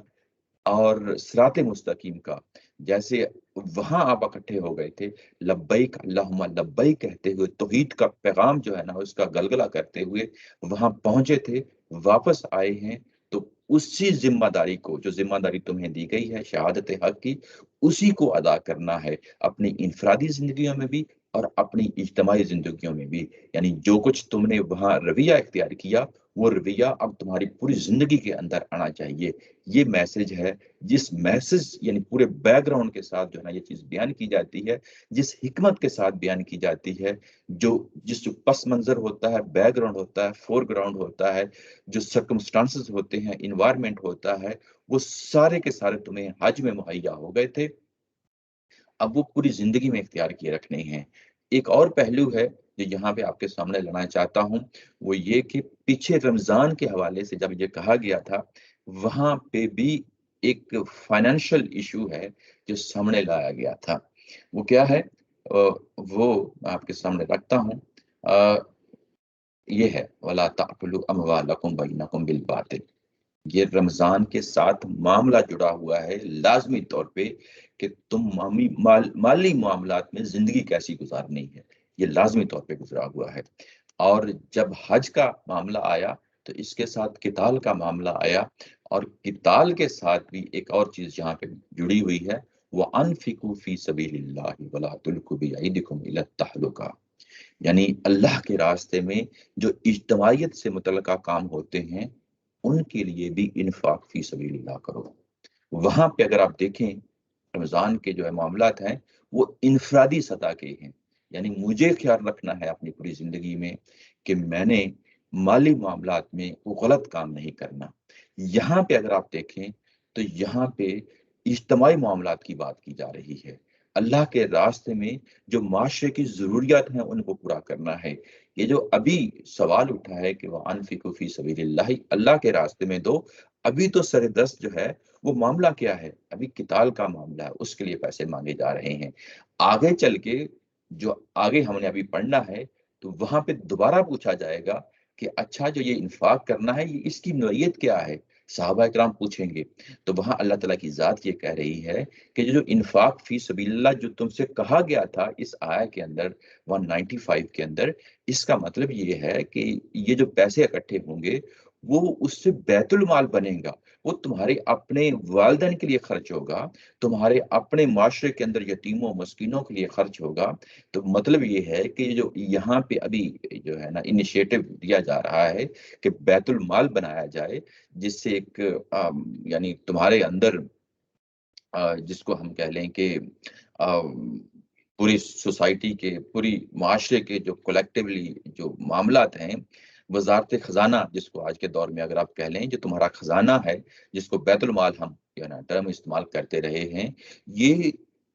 اور صراط مستقیم کا، جیسے وہاں آپ اکٹھے ہو گئے تھے لبیک اللہم لبیک کہتے ہوئے، توحید کا پیغام جو ہے نا اس کا گلگلہ کرتے ہوئے وہاں پہنچے تھے، واپس آئے ہیں، تو اسی ذمہ داری کو جو ذمہ داری تمہیں دی گئی ہے شہادت حق کی، اسی کو ادا کرنا ہے اپنی انفرادی زندگیوں میں بھی اور اپنی اجتماعی زندگیوں میں بھی۔ یعنی جو کچھ تم نے وہاں رویہ اختیار کیا وہ رویہ اب تمہاری پوری زندگی کے اندر آنا چاہیے۔ یہ میسج ہے، جس میسج یعنی پورے بیک گراؤنڈ کے ساتھ جو ہے نا یہ چیز بیان کی جاتی ہے، جس حکمت کے ساتھ بیان کی جاتی ہے، جس پس منظر ہوتا ہے، بیک گراؤنڈ ہوتا ہے، فور گراؤنڈ ہوتا ہے، جو سرکمسٹانسز ہوتے ہیں، انوائرمنٹ ہوتا ہے، وہ سارے کے سارے تمہیں حج میں مہیا ہو گئے تھے، اب وہ پوری زندگی میں اختیار کیے رکھنے ہیں۔ ایک اور پہلو ہے جو یہاں پہ آپ کے سامنے لانا چاہتا ہوں، وہ یہ کہ پیچھے رمضان کے حوالے سے جب یہ کہا گیا تھا، وہاں پہ بھی ایک فائنینشل ایشو ہے جو سامنے لایا گیا تھا۔ وہ کیا ہے؟ وہ میں آپ کے سامنے رکھتا ہوں، یہ ہے وَلَا تَأْكُلُوا أَمْوَالَكُمْ بَيْنَكُمْ بِالْبَاطِلِ۔ یہ رمضان کے ساتھ معاملہ جڑا ہوا ہے لازمی طور پہ کہ تم مالی معاملات میں زندگی کیسی گزارنی ہے، یہ لازمی طور پہ گزرا ہوا ہے۔ اور جب حج کا معاملہ آیا تو اس کے ساتھ قتال کا معاملہ آیا، اور قتال کے ساتھ بھی ایک اور چیز یہاں پہ جڑی ہوئی ہے، وَأَنفِقُوا فِي سَبِيلِ اللَّهِ وَلَا تُلْقُوا بِأَيْدِيكُمْ إِلَى التَّهْلُكَةِ۔ یعنی اللہ کے راستے میں جو اجتماعیت سے متعلقہ کام ہوتے ہیں ان کے لیے بھی انفاق فی سبیل اللہ کرو۔ وہاں پہ اگر آپ دیکھیں رمضان کے جو ہے معاملات ہیں وہ انفرادی سطح کے ہیں، یعنی مجھے خیال رکھنا ہے اپنی پوری زندگی میں کہ میں نے مالی معاملات میں وہ غلط کام نہیں کرنا۔ یہاں پہ اگر آپ دیکھیں تو یہاں پہ اجتماعی معاملات کی بات کی جا رہی ہے، اللہ کے راستے میں جو معاشرے کی ضروریات ہیں ان کو پورا کرنا ہے۔ یہ جو ابھی سوال اٹھا ہے کہ وہ انفقوا فی سبیل اللہ، اللہ کے راستے میں دو، ابھی تو سر دست جو ہے وہ معاملہ کیا ہے؟ ابھی قتال کا معاملہ ہے، اس کے لیے پیسے مانگے جا رہے ہیں۔ آگے چل کے جو آگے ہم نے ابھی پڑھنا ہے تو وہاں پہ دوبارہ پوچھا جائے گا کہ اچھا جو یہ انفاق کرنا ہے یہ اس کی نوعیت کیا ہے؟ صحابہ اکرام پوچھیں گے تو وہاں اللہ تعالیٰ کی ذات یہ کہہ رہی ہے کہ جو انفاق فی سبیل اللہ جو تم سے کہا گیا تھا اس آیہ کے اندر 195 کے اندر، اس کا مطلب یہ ہے کہ یہ جو پیسے اکٹھے ہوں گے وہ اس سے بیت المال بنے گا، وہ تمہارے اپنے والدین کے لیے خرچ ہوگا، تمہارے اپنے معاشرے کے اندر یتیموں مسکینوں کے لیے خرچ ہوگا۔ تو مطلب یہ ہے کہ جو یہاں پہ ابھی جو ہے نا انیشیٹو دیا جا رہا ہے کہ بیت المال بنایا جائے، جس سے ایک یعنی تمہارے اندر جس کو ہم کہہ لیں کہ پوری سوسائٹی کے، پوری معاشرے کے جو کولیکٹیولی جو معاملات ہیں، وزارت خزانہ جس کو آج کے دور میں اگر آپ کہہ لیں، جو تمہارا خزانہ ہے جس کو بیت المال ہم ٹرم استعمال کرتے رہے ہیں، یہ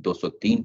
203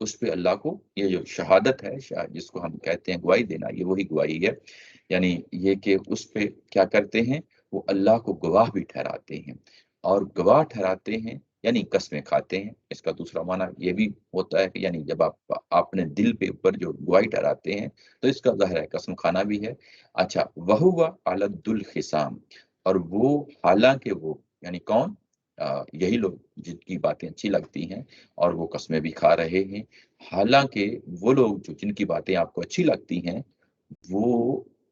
اس پہ اللہ کو یہ جو شہادت ہے جس کو ہم کہتے ہیں گواہی دینا، یہ وہی گواہی ہے، یعنی یہ کہ اس پہ کیا کرتے ہیں، وہ اللہ کو گواہ بھی ٹھہراتے ہیں، اور گواہ ٹھہراتے ہیں یعنی قسمیں کھاتے ہیں۔ اس کا دوسرا معنی یہ بھی ہوتا ہے کہ یعنی جب آپ اپنے دل پہ اوپر جو گواہی ٹھہراتے ہیں تو اس کا ظاہر ہے قسم کھانا بھی ہے۔ اچھا، وَهُوَ عَلَدُّ الْخِصَامِ، اور وہ حالانکہ وہ یعنی کون، یہی لوگ جن کی باتیں اچھی لگتی ہیں اور وہ قسمیں بھی کھا رہے ہیں، حالانکہ وہ لوگ جو جن کی باتیں آپ کو اچھی لگتی ہیں وہ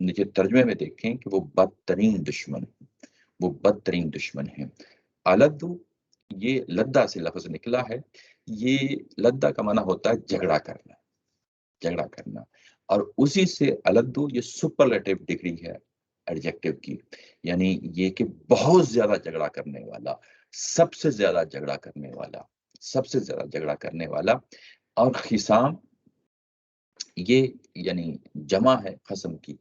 نیچے ترجمے میں دیکھیں کہ وہ بدترین دشمن ہیں، وہ بدترین دشمن ہیں۔ الدو، یہ لدہ سے لفظ نکلا ہے، یہ لدہ کا معنی ہوتا ہے جھگڑا کرنا، جھگڑا کرنا، اور اسی سے الدو یہ سپرلیٹو ڈگری ہے ایڈجیکٹو کی، یعنی یہ کہ بہت زیادہ جھگڑا کرنے والا، سب سے زیادہ جھگڑا کرنے والا، سب سے زیادہ جھگڑا کرنے والا۔ اور خصام یہ یعنی جمع ہے خصم کی،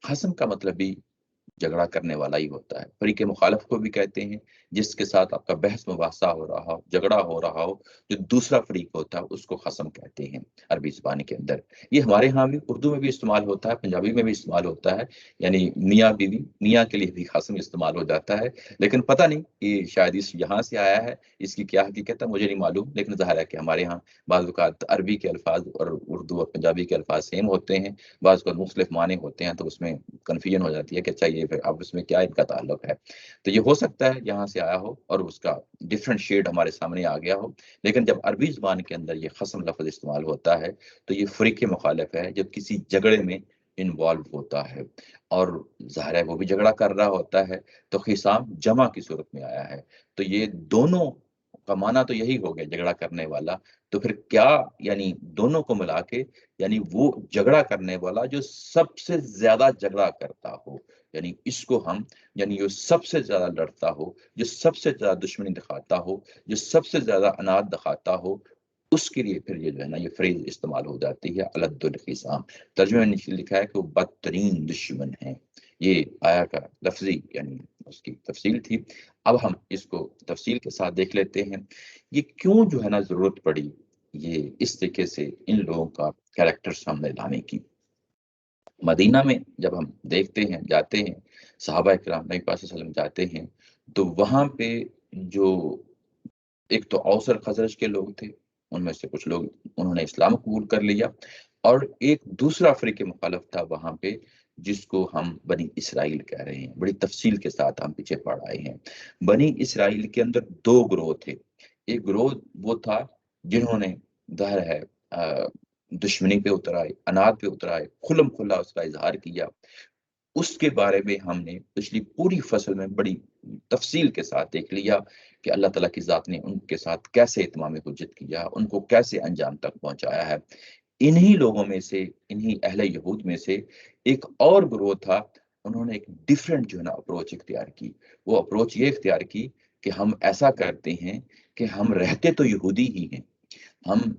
خصم کا مطلب بھی جھگڑا کرنے والا ہی ہوتا ہے۔ فریق مخالف کو بھی کہتے ہیں جس کے ساتھ آپ کا بحث مباحثہ ہو رہا ہو، جھگڑا ہو رہا ہو، جو دوسرا فریق ہوتا ہے اس کو خصم کہتے ہیں عربی زبان کے اندر۔ یہ ہمارے ہاں بھی اردو میں بھی استعمال ہوتا ہے، پنجابی میں بھی استعمال ہوتا ہے، یعنی میاں بیوی، میاں کے لیے بھی خصم استعمال ہو جاتا ہے، لیکن پتہ نہیں کہ شاید اس یہاں سے آیا ہے، اس کی کیا حقیقت ہے مجھے نہیں معلوم، لیکن ظاہر ہے کہ ہمارے ہاں بعض اوقات عربی کے الفاظ اور اردو اور پنجابی کے الفاظ سیم ہوتے ہیں، بعض اوقات مختلف معنی ہوتے ہیں، تو اس میں کنفیوژن ہو جاتی ہے کہ اچھا یہ اب اس میں کیا ان کا تعلق ہے۔ تو یہ ہو سکتا ہے یہاں سے آیا ہو اور اس کا ڈفرینٹ شیڈ ہمارے سامنے آ گیا ہو، لیکن جب عربی زبان کے اندر یہ خصم لفظ استعمال ہوتا ہے تو یہ فریق مخالف ہے جو کسی جھگڑے میں انوالو ہوتا ہے، اور ظاہر ہے وہ بھی جھگڑا کر رہا ہوتا ہے، تو خصام جمع کی صورت میں آیا ہے، تو یہ دونوں کا معنی تو یہی ہو گیا جھگڑا کرنے والا، تو پھر کیا یعنی دونوں کو ملا کے یعنی وہ جھگڑا کرنے والا جو سب سے زیادہ جھگڑا کرتا ہو، یعنی اس کو ہم یعنی جو سب سے زیادہ لڑتا ہو، جو سب سے زیادہ دشمنی دکھاتا ہو، جو سب سے زیادہ اناد دکھاتا ہو، اس کے لیے پھر یہ جو ہے نا یہ فریز استعمال ہو جاتی ہے الد الخصام۔ ترجمے میں نیچے لکھا ہے کہ وہ بدترین دشمن ہیں، یہ آیا کا لفظی یعنی اس کی تفصیل تھی۔ اب ہم اس کو تفصیل کے ساتھ دیکھ لیتے ہیں، یہ کیوں جو ہے نا ضرورت پڑی یہ اس طریقے سے ان لوگوں کا کریکٹر سامنے لانے کی۔ مدینہ میں جب ہم دیکھتے ہیں، جاتے ہیں، صحابہ کرام نبی پاک صلی اللہ علیہ وسلم جاتے ہیں، تو وہاں پہ جو ایک تو اوس اور خزرج کے لوگ تھے، ان میں سے کچھ لوگ انہوں نے اسلام قبول کر لیا، اور ایک دوسرا فریق مخالف تھا وہاں پہ جس کو ہم بنی اسرائیل کہہ رہے ہیں، بڑی تفصیل کے ساتھ ہم پیچھے پڑھ آئے ہیں۔ بنی اسرائیل کے اندر دو گروہ تھے، ایک گروہ وہ تھا جنہوں نے ظاہر ہے دشمنی پہ اتر آئے، اناد پہ اتر آئے، کھلم کھلا اس کا اظہار کیا۔ اس کے بارے میں ہم نے پچھلی پوری فصل میں بڑی تفصیل کے ساتھ دیکھ لیا کہ اللہ تعالیٰ کی ذات نے ان کے ساتھ کیسے اتمام حجت کیا، ان کو کیسے انجام تک پہنچایا ہے۔ انہی لوگوں میں سے، انہی اہل یہود میں سے ایک اور گروہ تھا، انہوں نے ایک ڈیفرنٹ جو ہے نا اپروچ اختیار کی۔ وہ اپروچ یہ اختیار کی کہ ہم ایسا کرتے ہیں کہ ہم رہتے تو یہودی ہی ہیں، ہم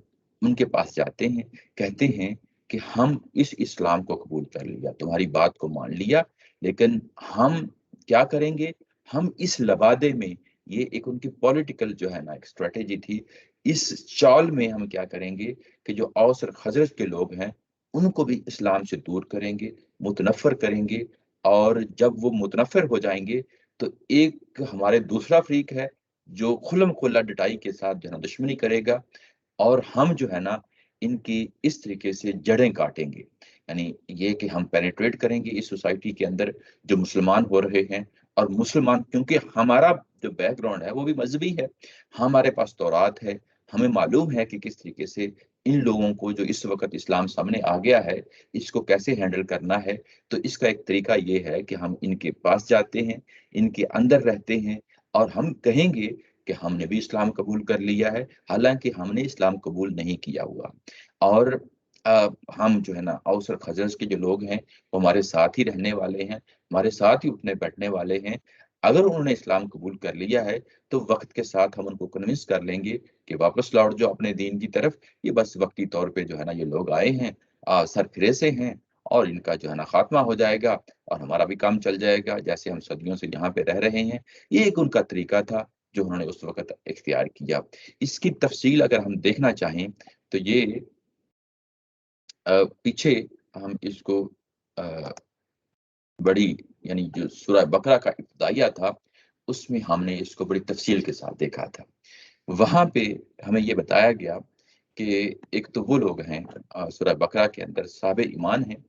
ان کے پاس جاتے ہیں، کہتے ہیں کہ ہم اس اسلام کو قبول کر لیا، تمہاری بات کو مان لیا، لیکن ہم کیا کریں گے، ہم اس لبادے میں، یہ ایک ان کی پولیٹیکل جو ہے نا ایک اسٹریٹجی تھی، اس چال میں ہم کیا کریں گے کہ جو اوس اور خزرج کے لوگ ہیں ان کو بھی اسلام سے دور کریں گے، متنفر کریں گے، اور جب وہ متنفر ہو جائیں گے تو ایک ہمارے دوسرا فریق ہے جو کھلم کھلا ڈٹائی کے ساتھ جو ہے نا دشمنی کرے گا، اور ہم جو ہے نا ان کی اس طریقے سے جڑیں کاٹیں گے، یعنی یہ کہ ہم پینیٹریٹ کریں گے اس سوسائٹی کے اندر جو مسلمان ہو رہے ہیں، اور مسلمان کیونکہ ہمارا جو بیک گراؤنڈ ہے وہ بھی مذہبی ہے، ہمارے پاس تورات ہے، ہمیں معلوم ہے کہ کس طریقے سے ان لوگوں کو جو اس وقت اسلام سامنے آ گیا ہے اس کو کیسے ہینڈل کرنا ہے۔ تو اس کا ایک طریقہ یہ ہے کہ ہم ان کے پاس جاتے ہیں، ان کے اندر رہتے ہیں، اور ہم کہیں گے کہ ہم نے بھی اسلام قبول کر لیا ہے، حالانکہ ہم نے اسلام قبول نہیں کیا ہوا، اور ہم جو ہے نا اوس اور خزرج کے جو لوگ ہیں وہ ہمارے ساتھ ہی رہنے والے ہیں، ہمارے ساتھ ہی اٹھنے بیٹھنے والے ہیں، اگر انہوں نے اسلام قبول کر لیا ہے تو وقت کے ساتھ ہم ان کو کنونس کر لیں گے کہ واپس لوٹ جو اپنے دین کی طرف، یہ بس وقتی طور پہ جو ہے نا یہ لوگ آئے ہیں، سر پھرے سے ہیں، اور ان کا جو ہے نا خاتمہ ہو جائے گا اور ہمارا بھی کام چل جائے گا، جیسے ہم صدیوں سے یہاں پہ رہ رہے ہیں۔ یہ ایک ان کا طریقہ تھا جو انہوں نے اس وقت اختیار کیا۔ اس کی تفصیل اگر ہم دیکھنا چاہیں تو یہ پیچھے ہم اس کو بڑی یعنی جو سورہ بقرہ کا ابتدائیہ تھا اس میں ہم نے اس کو بڑی تفصیل کے ساتھ دیکھا تھا. وہاں پہ ہمیں یہ بتایا گیا کہ ایک تو وہ لوگ ہیں سورہ بقرہ کے اندر صحابہ ایمان ہیں.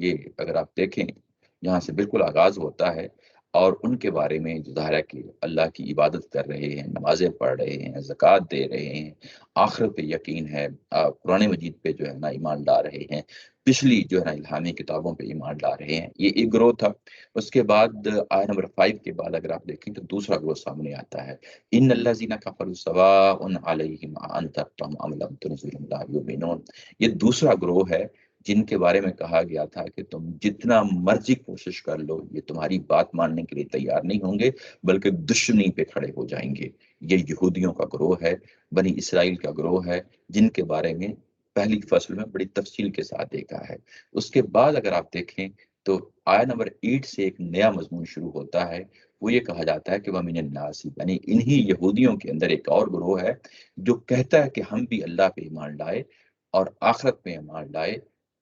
یہ اگر آپ دیکھیں یہاں سے بالکل آغاز ہوتا ہے اور ان کے بارے میں جو ظاہر ہے کہ اللہ کی عبادت کر رہے ہیں، نمازیں پڑھ رہے ہیں، زکوٰۃ دے رہے ہیں، آخرت پہ یقین ہے، قرآن مجید پہ جو ہے نا ایمان لا رہے ہیں، پچھلی جو ہے نا الہامی کتابوں پہ ایمان لا رہے ہیں. یہ ایک گروہ تھا. اس کے بعد آیت نمبر 5 کے بعد اگر آپ دیکھیں تو دوسرا گروہ سامنے آتا ہے. ان الذین کفروا سواء علیہم انذرتہم ام لم تنذرہم لا یؤمنون. یہ دوسرا گروہ ہے جن کے بارے میں کہا گیا تھا کہ تم جتنا مرضی کوشش کر لو یہ تمہاری بات ماننے کے لیے تیار نہیں ہوں گے بلکہ دشمنی پہ کھڑے ہو جائیں گے. یہ یہودیوں کا گروہ ہے، بنی اسرائیل کا گروہ ہے، جن کے بارے میں پہلی فصل میں بڑی تفصیل کے ساتھ دیکھا ہے. اس کے بعد اگر آپ دیکھیں تو آیت نمبر 8 سے ایک نیا مضمون شروع ہوتا ہے. وہ یہ کہا جاتا ہے کہ وَمِنَ النَّاسِ، یعنی انہی یہودیوں کے اندر ایک اور گروہ ہے جو کہتا ہے کہ ہم بھی اللہ پہ ایمان لائے اور آخرت پہ ایمان لائے.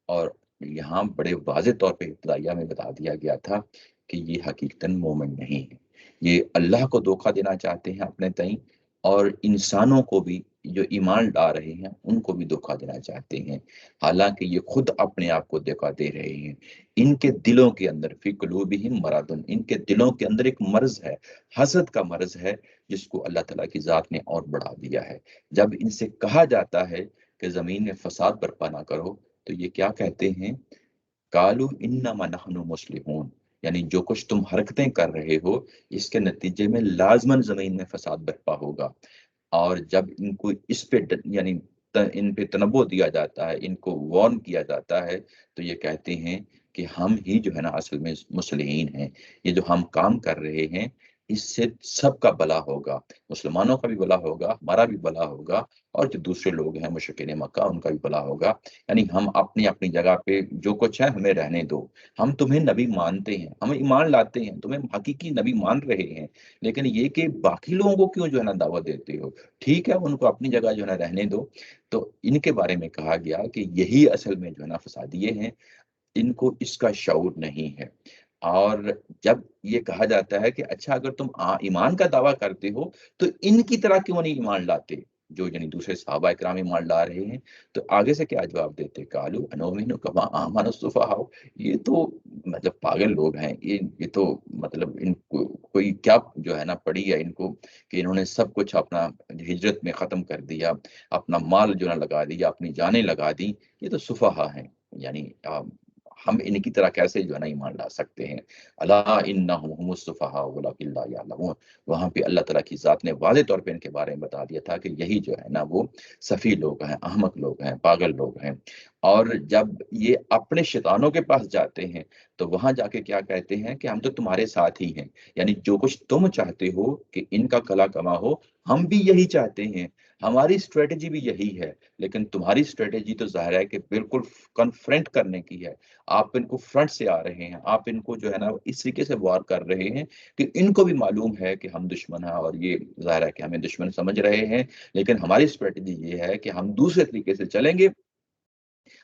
اور یہاں بڑے واضح طور پہ ابتدائیہ میں بتا دیا گیا تھا کہ یہ حقیقتاً مومن نہیں ہے. یہ اللہ کو دھوکہ دینا چاہتے ہیں اپنے تئیں اور انسانوں کو بھی جو ایمان لا رہے ہیں ان کو بھی دھوکہ دینا چاہتے ہیں، حالانکہ یہ خود اپنے آپ کو دھوکہ دے رہے ہیں. ان کے دلوں کے اندر فی قلوبہم مرض، ان کے دلوں کے اندر ایک مرض ہے، حسد کا مرض ہے، جس کو اللہ تعالیٰ کی ذات نے اور بڑھا دیا ہے. جب ان سے کہا جاتا ہے کہ زمین میں فساد برپا نہ کرو تو یہ کیا کہتے ہیں؟ قالوا انما نحن مسلمون، یعنی جو کچھ تم حرکتیں کر رہے ہو اس کے نتیجے میں لازماً زمین میں فساد برپا ہوگا. اور جب ان کو اس پہ یعنی ان پہ تنبؤ دیا جاتا ہے، ان کو وارن کیا جاتا ہے تو یہ کہتے ہیں کہ ہم ہی جو ہے نا اصل میں مصلحین ہیں. یہ جو ہم کام کر رہے ہیں اس سے سب کا بھلا ہوگا، مسلمانوں کا بھی بھلا ہوگا، ہمارا بھی بھلا ہوگا، اور جو دوسرے لوگ ہیں مشرکین مکہ ان کا بھی بھلا ہوگا. یعنی ہم اپنی اپنی جگہ پہ جو کچھ ہے ہمیں رہنے دو. ہم تمہیں نبی مانتے ہیں، ہم ایمان لاتے ہیں، تمہیں حقیقی نبی مان رہے ہیں، لیکن یہ کہ باقی لوگوں کو کیوں جو ہے نا دعوت دیتے ہو؟ ٹھیک ہے ان کو اپنی جگہ جو ہے نا رہنے دو. تو ان کے بارے میں کہا گیا کہ یہی اصل میں جو ہے نا فسادیے ہیں، ان کو اس کا شعور نہیں ہے. اور جب یہ کہا جاتا ہے کہ اچھا اگر تم ایمان کا دعویٰ کرتے ہو تو ان کی طرح کیوں نہیں ایمان لاتے جو یعنی دوسرے صحابہ اکرام ایمان لا رہے ہیں؟ تو آگے سے کیا جواب دیتے؟ قالوا انؤمن کما آمن السفہاء. یہ تو مطلب پاگل لوگ ہیں، یہ تو مطلب ان کو کوئی کیا جو ہے نا پڑی ہے ان کو کہ انہوں نے سب کچھ اپنا ہجرت میں ختم کر دیا، اپنا مال جو ہے لگا دیا، اپنی جانیں لگا دی. یہ تو سفہاء ہیں، یعنی ہم ان کی طرح کیسے جو ہے نا ایمان لا سکتے ہیں؟ الا انہم هم السفہاء ولکن لا یعلمون. وہاں پہ اللہ تعالیٰ کی ذات نے واضح طور پہ ان کے بارے میں بتا دیا تھا کہ یہی جو ہے نا وہ سفی لوگ ہیں، احمق لوگ ہیں، پاگل لوگ ہیں. اور جب یہ اپنے شیطانوں کے پاس جاتے ہیں تو وہاں جا کے کیا کہتے ہیں کہ ہم تو تمہارے ساتھ ہی ہیں، یعنی جو کچھ تم چاہتے ہو کہ ان کا کلا کما ہو ہم بھی یہی چاہتے ہیں، ہماری اسٹریٹجی بھی یہی ہے. لیکن تمہاری اسٹریٹجی تو ظاہر ہے کہ بالکل کنفرنٹ کرنے کی ہے. آپ ان کو فرنٹ سے آ رہے ہیں، آپ ان کو جو ہے نا اس طریقے سے وار کر رہے ہیں کہ ان کو بھی معلوم ہے کہ ہم دشمن ہیں اور یہ ظاہر ہے کہ ہمیں دشمن سمجھ رہے ہیں. لیکن ہماری اسٹریٹجی یہ ہے کہ ہم دوسرے طریقے سے چلیں گے،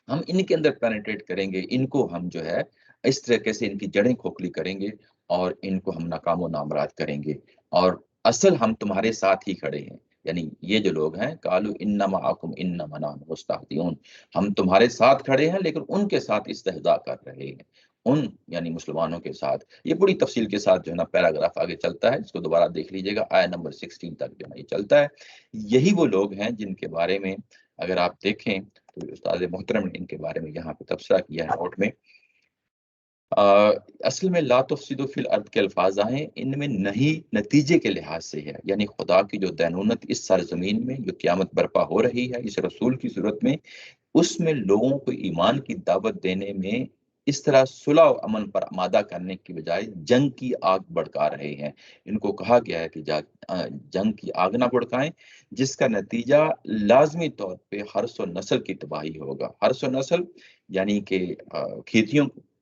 ہم ان کے اندر پینیٹریٹ کریں گے، ان کو ہم جو ہے اس طریقے سے ان کی جڑیں کھوکھلی کریں گے اور ان کو ہم ناکام و نامراد کریں گے. اور اصل ہم تمہارے ساتھ ہی کھڑے ہیں. یعنی یہ جو لوگ ہیں قالوا انما معکم انما نحن مستہزئون، ہم تمہارے ساتھ کھڑے ہیں لیکن ان کے ساتھ استہزاء کر رہے ہیں، ان یعنی مسلمانوں کے ساتھ. یہ بڑی تفصیل کے ساتھ جو ہے نا پیراگراف آگے چلتا ہے، اس کو دوبارہ دیکھ لیجئے گا، آیت نمبر 16 تک جو ہے یہ چلتا ہے. یہی وہ لوگ ہیں جن کے بارے میں اگر آپ دیکھیں تو استاد محترم نے ان کے بارے میں یہاں پہ تبصرہ کیا ہے نوٹ میں. اصل میں لا تفسدوا فی الارض کے الفاظ آئیں، ان میں نہیں نتیجے کے لحاظ سے ہے، یعنی خدا کی جو دینونت اس سرزمین میں جو قیامت برپا ہو رہی ہے اس رسول کی صورت میں، اس میں لوگوں کو ایمان کی دعوت دینے میں اس طرح صلح و امن پر آمادہ کرنے کی بجائے جنگ کی آگ بھڑکا رہے ہیں. ان کو کہا گیا ہے کہ جنگ کی آگ نہ بھڑکائیں، جس کا نتیجہ لازمی طور پہ حرث و نسل کی تباہی ہوگا. حرث و نسل یعنی کہ کھیتیوں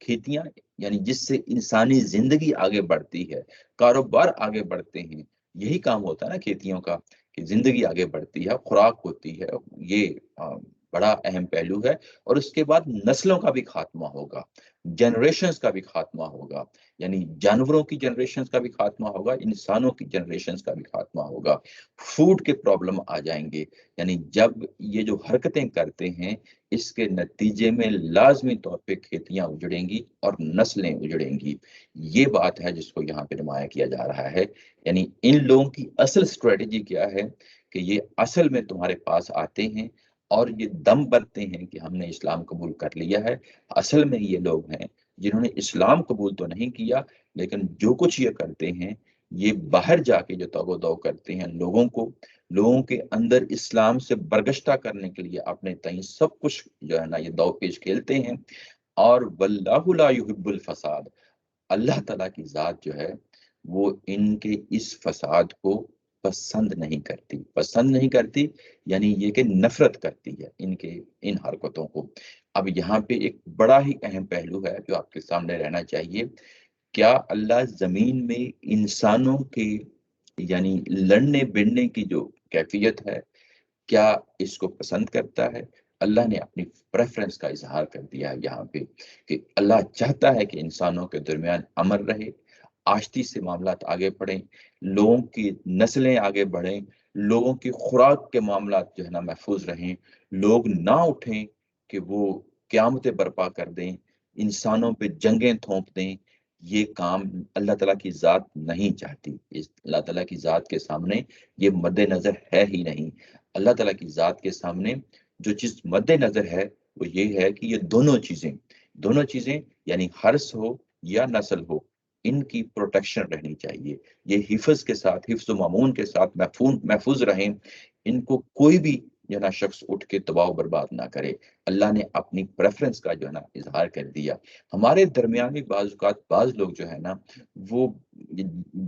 کھیتیاں یعنی جس سے انسانی زندگی آگے بڑھتی ہے، کاروبار آگے بڑھتے ہیں، یہی کام ہوتا ہے نا کھیتیوں کا، کہ زندگی آگے بڑھتی ہے، خوراک ہوتی ہے، یہ بڑا اہم پہلو ہے۔ اور اس کے بعد نسلوں کا بھی خاتمہ ہوگا، جنریشنز کا بھی خاتمہ ہوگا، یعنی جانوروں کی جنریشنز کا بھی خاتمہ ہوگا، انسانوں کی جنریشنز کا بھی خاتمہ ہوگا۔ فوڈ کے پرابلم آ جائیں گے، یعنی جب یہ جو حرکتیں کرتے ہیں اس کے نتیجے میں لازمی طور پہ کھیتیاں اجڑیں گی اور نسلیں اجڑیں گی۔ یہ بات ہے جس کو یہاں پہ نمایاں کیا جا رہا ہے۔ یعنی ان لوگوں کی اصل اسٹریٹجی کیا ہے کہ یہ اصل میں تمہارے پاس آتے ہیں اور یہ دم بھرتے ہیں کہ ہم نے اسلام قبول کر لیا ہے۔ اصل میں یہ لوگ ہیں جنہوں نے اسلام قبول تو نہیں کیا، لیکن جو کچھ یہ کرتے ہیں یہ باہر جا کے جو توغ و دو کرتے ہیں لوگوں کے اندر اسلام سے برگشتہ کرنے کے لیے اپنے تئیں سب کچھ جو ہے نا یہ دو پیش کھیلتے ہیں۔ اور واللہ لا يحب الفساد، اللہ تعالیٰ کی ذات جو ہے وہ ان کے اس فساد کو پسند نہیں کرتی، یعنی یہ کہ نفرت کرتی ہے ان حرکتوں کو۔ اب یہاں پہ ایک بڑا ہی اہم پہلو ہے جو آپ کے سامنے رہنا چاہیے، کیا اللہ زمین میں انسانوں کے یعنی لڑنے بڑنے کی جو کیفیت ہے کیا اس کو پسند کرتا ہے؟ اللہ نے اپنی پریفرنس کا اظہار کر دیا ہے یہاں پہ کہ اللہ چاہتا ہے کہ انسانوں کے درمیان امن رہے، آشتی سے معاملات آگے بڑھیں، لوگوں کی نسلیں آگے بڑھیں، لوگوں کی خوراک کے معاملات جو ہے نا محفوظ رہیں، لوگ نہ اٹھیں کہ وہ قیامتیں برپا کر دیں، انسانوں پہ جنگیں تھوپ دیں۔ یہ کام اللہ تعالیٰ کی ذات نہیں چاہتی، اللہ تعالیٰ کی ذات کے سامنے یہ مد نظر ہے ہی نہیں۔ اللہ تعالیٰ کی ذات کے سامنے جو چیز مد نظر ہے وہ یہ ہے کہ یہ دونوں چیزیں یعنی حرث ہو یا نسل ہو، ان کی پروٹیکشن رہنی چاہیے، یہ حفظ و معمون کے ساتھ محفوظ رہیں، ان کو کوئی بھی جو نا شخص اٹھ کے تباہ و برباد نہ کرے۔ اللہ نے اپنی پریفرنس کا جو ہے نا اظہار کر دیا۔ ہمارے درمیان بھی بعض اوقات بعض لوگ جو ہے نا وہ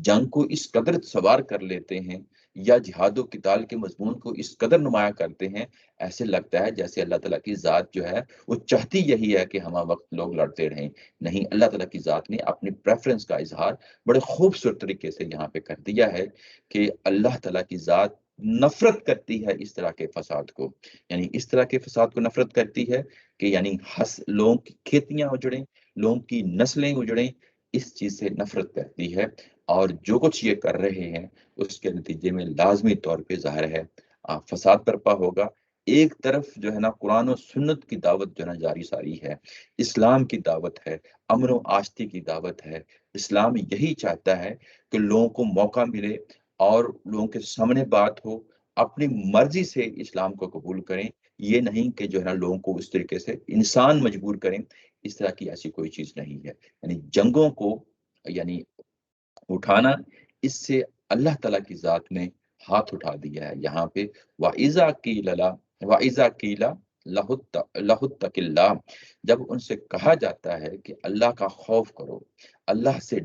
جنگ کو اس قدر سوار کر لیتے ہیں یا جہاد و قتال کے مضمون کو اس قدر نمایاں کرتے ہیں، ایسے لگتا ہے جیسے اللہ تعالیٰ کی ذات جو ہے وہ چاہتی یہی ہے کہ ہمہ وقت لوگ لڑتے رہیں۔ نہیں، اللہ تعالیٰ کی ذات نے اپنی پریفرنس کا اظہار بڑے خوبصورت طریقے سے یہاں پہ کر دیا ہے کہ اللہ تعالیٰ کی ذات نفرت کرتی ہے اس طرح کے فساد کو، یعنی اس طرح کے فساد کو نفرت کرتی ہے کہ یعنی لوگوں کی کھیتیاں اجڑیں، لوگوں کی نسلیں اجڑیں، اس چیز سے نفرت کرتی ہے۔ اور جو کچھ یہ کر رہے ہیں اس کے نتیجے میں لازمی طور پہ ظاہر ہے فساد برپا ہوگا۔ ایک طرف جو ہے نا قرآن و سنت کی دعوت جو ہے نا جاری ساری ہے، اسلام کی دعوت ہے، امن و آشتی کی دعوت ہے۔ اسلام یہی چاہتا ہے کہ لوگوں کو موقع ملے اور لوگوں کے سامنے بات ہو، اپنی مرضی سے اسلام کو قبول کریں، یہ نہیں کہ جو ہے نا لوگوں کو اس طریقے سے انسان مجبور کریں۔ اس طرح کی ایسی کوئی چیز نہیں ہے، یعنی جنگوں کو یعنی اٹھانا، اس سے اللہ تعالیٰ کی ذات نے ہاتھ اٹھا دیا ہے۔ یہاں پہ وَإِذَا قِيلَ لَهُ اتَّقِ اللَّهَ، جب ان سے کہا جاتا ہے کہ اللہ کا خوف کرو، اللہ سے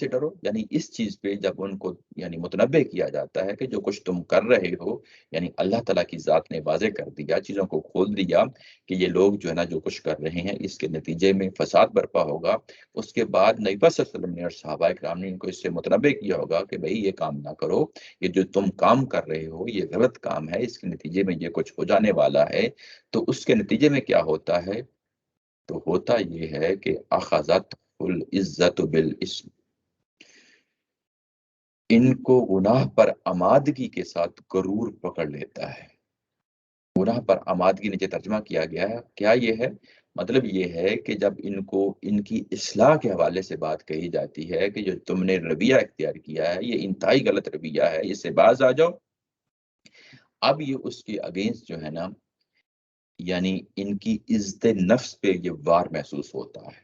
ڈرو یعنی اس چیز پہ جب ان کو یعنی متنبہ کیا جاتا ہے کہ جو کچھ تم کر رہے ہو، یعنی اللہ تعالیٰ کی ذات نے واضح کر دیا، چیزوں کو کھول دیا کہ یہ لوگ جو ہے نا جو کچھ کر رہے ہیں اس کے نتیجے میں فساد برپا ہوگا۔ اس کے بعد نبی صلی اللہ علیہ وسلم نے اور صحابہ کرام نے ان کو اس سے متنبہ کیا ہوگا کہ بھئی یہ کام نہ کرو، یہ جو تم کام کر رہے ہو یہ غلط کام ہے، اس کے نتیجے میں یہ کچھ ہو جانے والا ہے۔ تو اس کے نتیجے میں کیا ہوتا ہے؟ تو ہوتا یہ ہے کہ اخذت العزت بالاسم، ان کو گناہ پر آمادگی کے ساتھ غرور پکڑ لیتا ہے۔ گناہ پر آمادگی نیچے ترجمہ کیا گیا ہے، کیا یہ ہے؟ مطلب یہ ہے کہ جب ان کو ان کی اصلاح کے حوالے سے بات کہی جاتی ہے کہ جو تم نے رویہ اختیار کیا ہے یہ انتہائی غلط رویہ ہے، اس سے باز آ جاؤ، اب یہ اس کے اگینسٹ جو ہے نا یعنی ان کی عزت نفس پہ یہ وار محسوس ہوتا ہے۔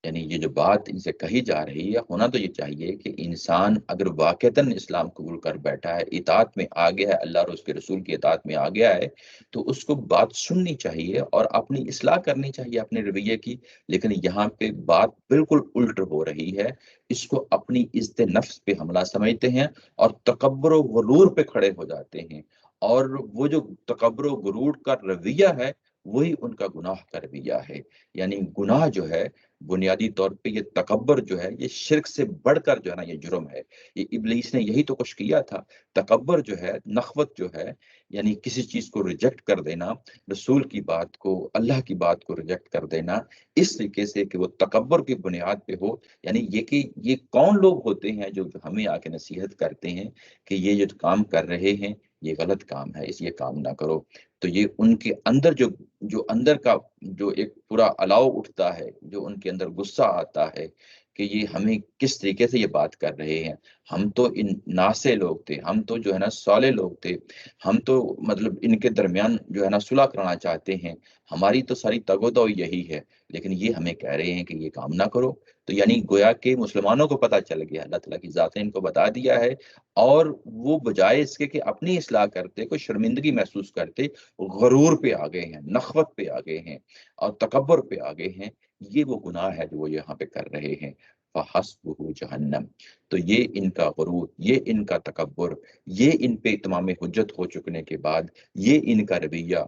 یعنی یہ جو بات ان سے کہی جا رہی ہے، ہونا تو یہ چاہیے کہ انسان اگر واقعتاً اسلام قبول کر بیٹھا ہے، اطاعت میں آ گیا ہے، اللہ اور اس کے رسول کی اطاعت میں آ گیا ہے، تو اس کو بات سننی چاہیے اور اپنی اصلاح کرنی چاہیے اپنے رویے کی۔ لیکن یہاں پہ بات بالکل الٹ ہو رہی ہے، اس کو اپنی عزت نفس پہ حملہ سمجھتے ہیں اور تکبر و غرور پہ کھڑے ہو جاتے ہیں، اور وہ جو تکبر و غرور کا رویہ ہے وہی ان کا گناہ کا رویہ ہے۔ یعنی گناہ جو ہے بنیادی طور پہ یہ تکبر جو ہے یہ شرک سے بڑھ کر جو ہے نا یہ جرم ہے۔ یہ ابلیس نے یہی تو کچھ کیا تھا۔ تکبر جو ہے، نخوت جو ہے، یعنی کسی چیز کو ریجیکٹ کر دینا، رسول کی بات کو، اللہ کی بات کو ریجیکٹ کر دینا اس طریقے سے کہ وہ تکبر کی بنیاد پہ ہو۔ یعنی یہ کہ یہ کون لوگ ہوتے ہیں جو ہمیں آ کے نصیحت کرتے ہیں کہ یہ جو کام کر رہے ہیں یہ غلط کام ہے، اس یہ کام نہ کرو۔ تو یہ ان کے اندر جو اندر کا جو ایک پورا الاؤ اٹھتا ہے، جو ان کے اندر غصہ آتا ہے کہ یہ ہمیں کس طریقے سے یہ بات کر رہے ہیں۔ ہم تو ان ناسے لوگ تھے، ہم تو جو ہے نا صالح لوگ تھے، ہم تو مطلب ان کے درمیان جو ہے نا صلح کرانا چاہتے ہیں، ہماری تو ساری تگودو یہی ہے، لیکن یہ ہمیں کہہ رہے ہیں کہ یہ کام نہ کرو۔ تو یعنی گویا کہ مسلمانوں کو پتہ چل گیا، اللہ تعالیٰ کی ذات نے ان کو بتا دیا ہے، اور وہ بجائے اس کے کہ اپنی اصلاح کرتے، کوئی شرمندگی محسوس کرتے، غرور پہ آ گئے ہیں، نخوت پہ آ گئے ہیں اور تکبر پہ آ گئے ہیں۔ یہ وہ گناہ ہے جو وہ یہاں پہ کر رہے ہیں۔ فحسبہ جہنم، تو یہ ان کا غرور، یہ ان کا تکبر، یہ ان پہ اتمام حجت ہو چکنے کے بعد یہ ان کا رویہ،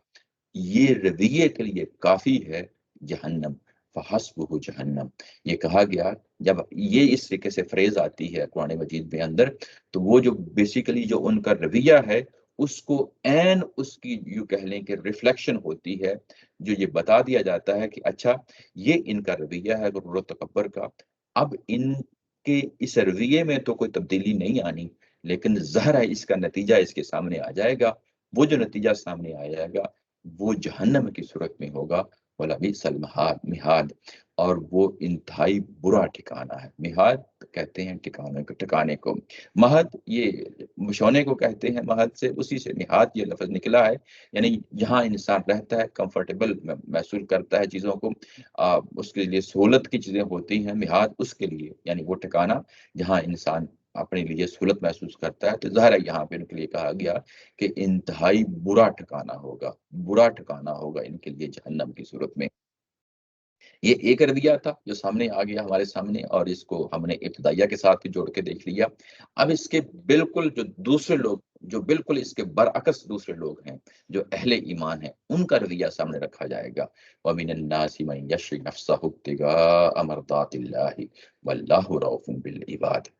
یہ رویے کے لیے کافی ہے جہنم۔ فحسبہ جہنم، یہ کہا گیا جب یہ اس طریقے سے فریز آتی ہے قرآن مجید میں اندر، تو وہ جو بیسیکلی جو ان کا رویہ ہے اس کو عین اس کی یوں کہہ لیں کہ ریفلیکشن ہوتی ہے، جو یہ بتا دیا جاتا ہے کہ اچھا یہ ان کا رویہ ہے غرور و تکبر کا۔ اب ان کے اس رویے میں تو کوئی تبدیلی نہیں آنی، لیکن ظاہر ہے اس کا نتیجہ اس کے سامنے آ جائے گا۔ وہ جو نتیجہ سامنے آ جائے گا وہ جہنم کی صورت میں ہوگا، وَلَبِئْسَ الْمِہَادُ، اور وہ انتہائی برا ٹھکانہ ہے۔ مہاد کہتے ہیں ٹھکانے کو، مہد یہ مشونے کو کہتے ہیں، مہد سے اسی سے مہاد یہ لفظ نکلا ہے، یعنی جہاں انسان رہتا ہے کمفرٹیبل محسوس کرتا ہے چیزوں کو، اس کے لیے سہولت کی چیزیں ہوتی ہیں، مہاد اس کے لیے یعنی وہ ٹھکانہ جہاں انسان اپنے لیے سہولت محسوس کرتا ہے۔ تو ظاہر ہے یہاں پہ ان کے لیے کہا گیا کہ انتہائی برا ٹھکانہ ہوگا، برا ٹھکانہ ہوگا ان کے لیے جہنم کی صورت میں۔ یہ ایک رویہ تھا جو سامنے آ گیا ہمارے سامنے، اور اس کو ہم نے ابتدائیہ کے ساتھ بھی جوڑ کے دیکھ لیا۔ اب اس کے بالکل جو دوسرے لوگ، جو بالکل اس کے برعکس دوسرے لوگ ہیں، جو اہل ایمان ہیں، ان کا رویہ سامنے رکھا جائے گا۔ وَمِنَ النَّاسِ مَن يَشْرِي نَفْسَهُ ابْتِغَاءَ مَرْضَاتِ اللَّهِ وَاللَّهُ رَءُوفٌ بِالْعِبَادِ۔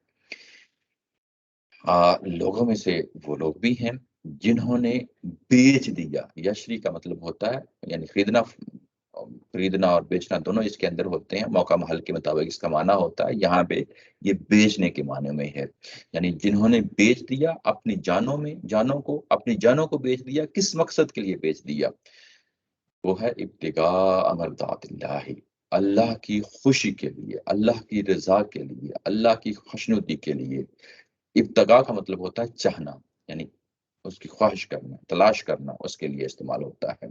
لوگوں میں سے وہ لوگ بھی ہیں جنہوں نے بیچ دیا، یشری کا مطلب ہوتا ہے یعنی خریدنا اور بیچنا دونوں اس کے اندر ہوتے ہیں، موقع محل کے مطابق اس کا معنی ہوتا ہے۔ یہاں پہ یہ بیچنے کے معنی میں ہے، یعنی جنہوں نے بیچ دیا اپنی اپنی جانوں کو بیچ دیا۔ کس مقصد کے لیے بیچ دیا؟ وہ ہے ابتغاء مرضات اللہ، اللہ کی خوشی کے لیے، اللہ کی رضا کے لیے، اللہ کی خوشنودی کے لیے۔ ابتغاء کا مطلب ہوتا ہے چاہنا، یعنی اس کی خواہش کرنا، تلاش کرنا، اس کے لیے استعمال ہوتا ہے۔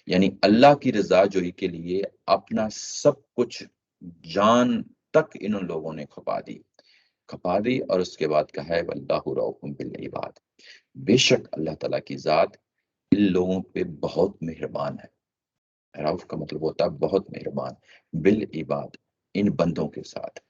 یعنی اللہ کی رضا جوئی کے لیے اپنا سب کچھ، جان تک ان لوگوں نے کھپا دی، اور اس کے بعد کہا ہے واللہ رؤوف بالعباد، بے شک اللہ تعالیٰ کی ذات ان لوگوں پہ بہت مہربان ہے۔ رؤوف کا مطلب ہوتا ہے بہت مہربان، بالعباد ان بندوں کے ساتھ۔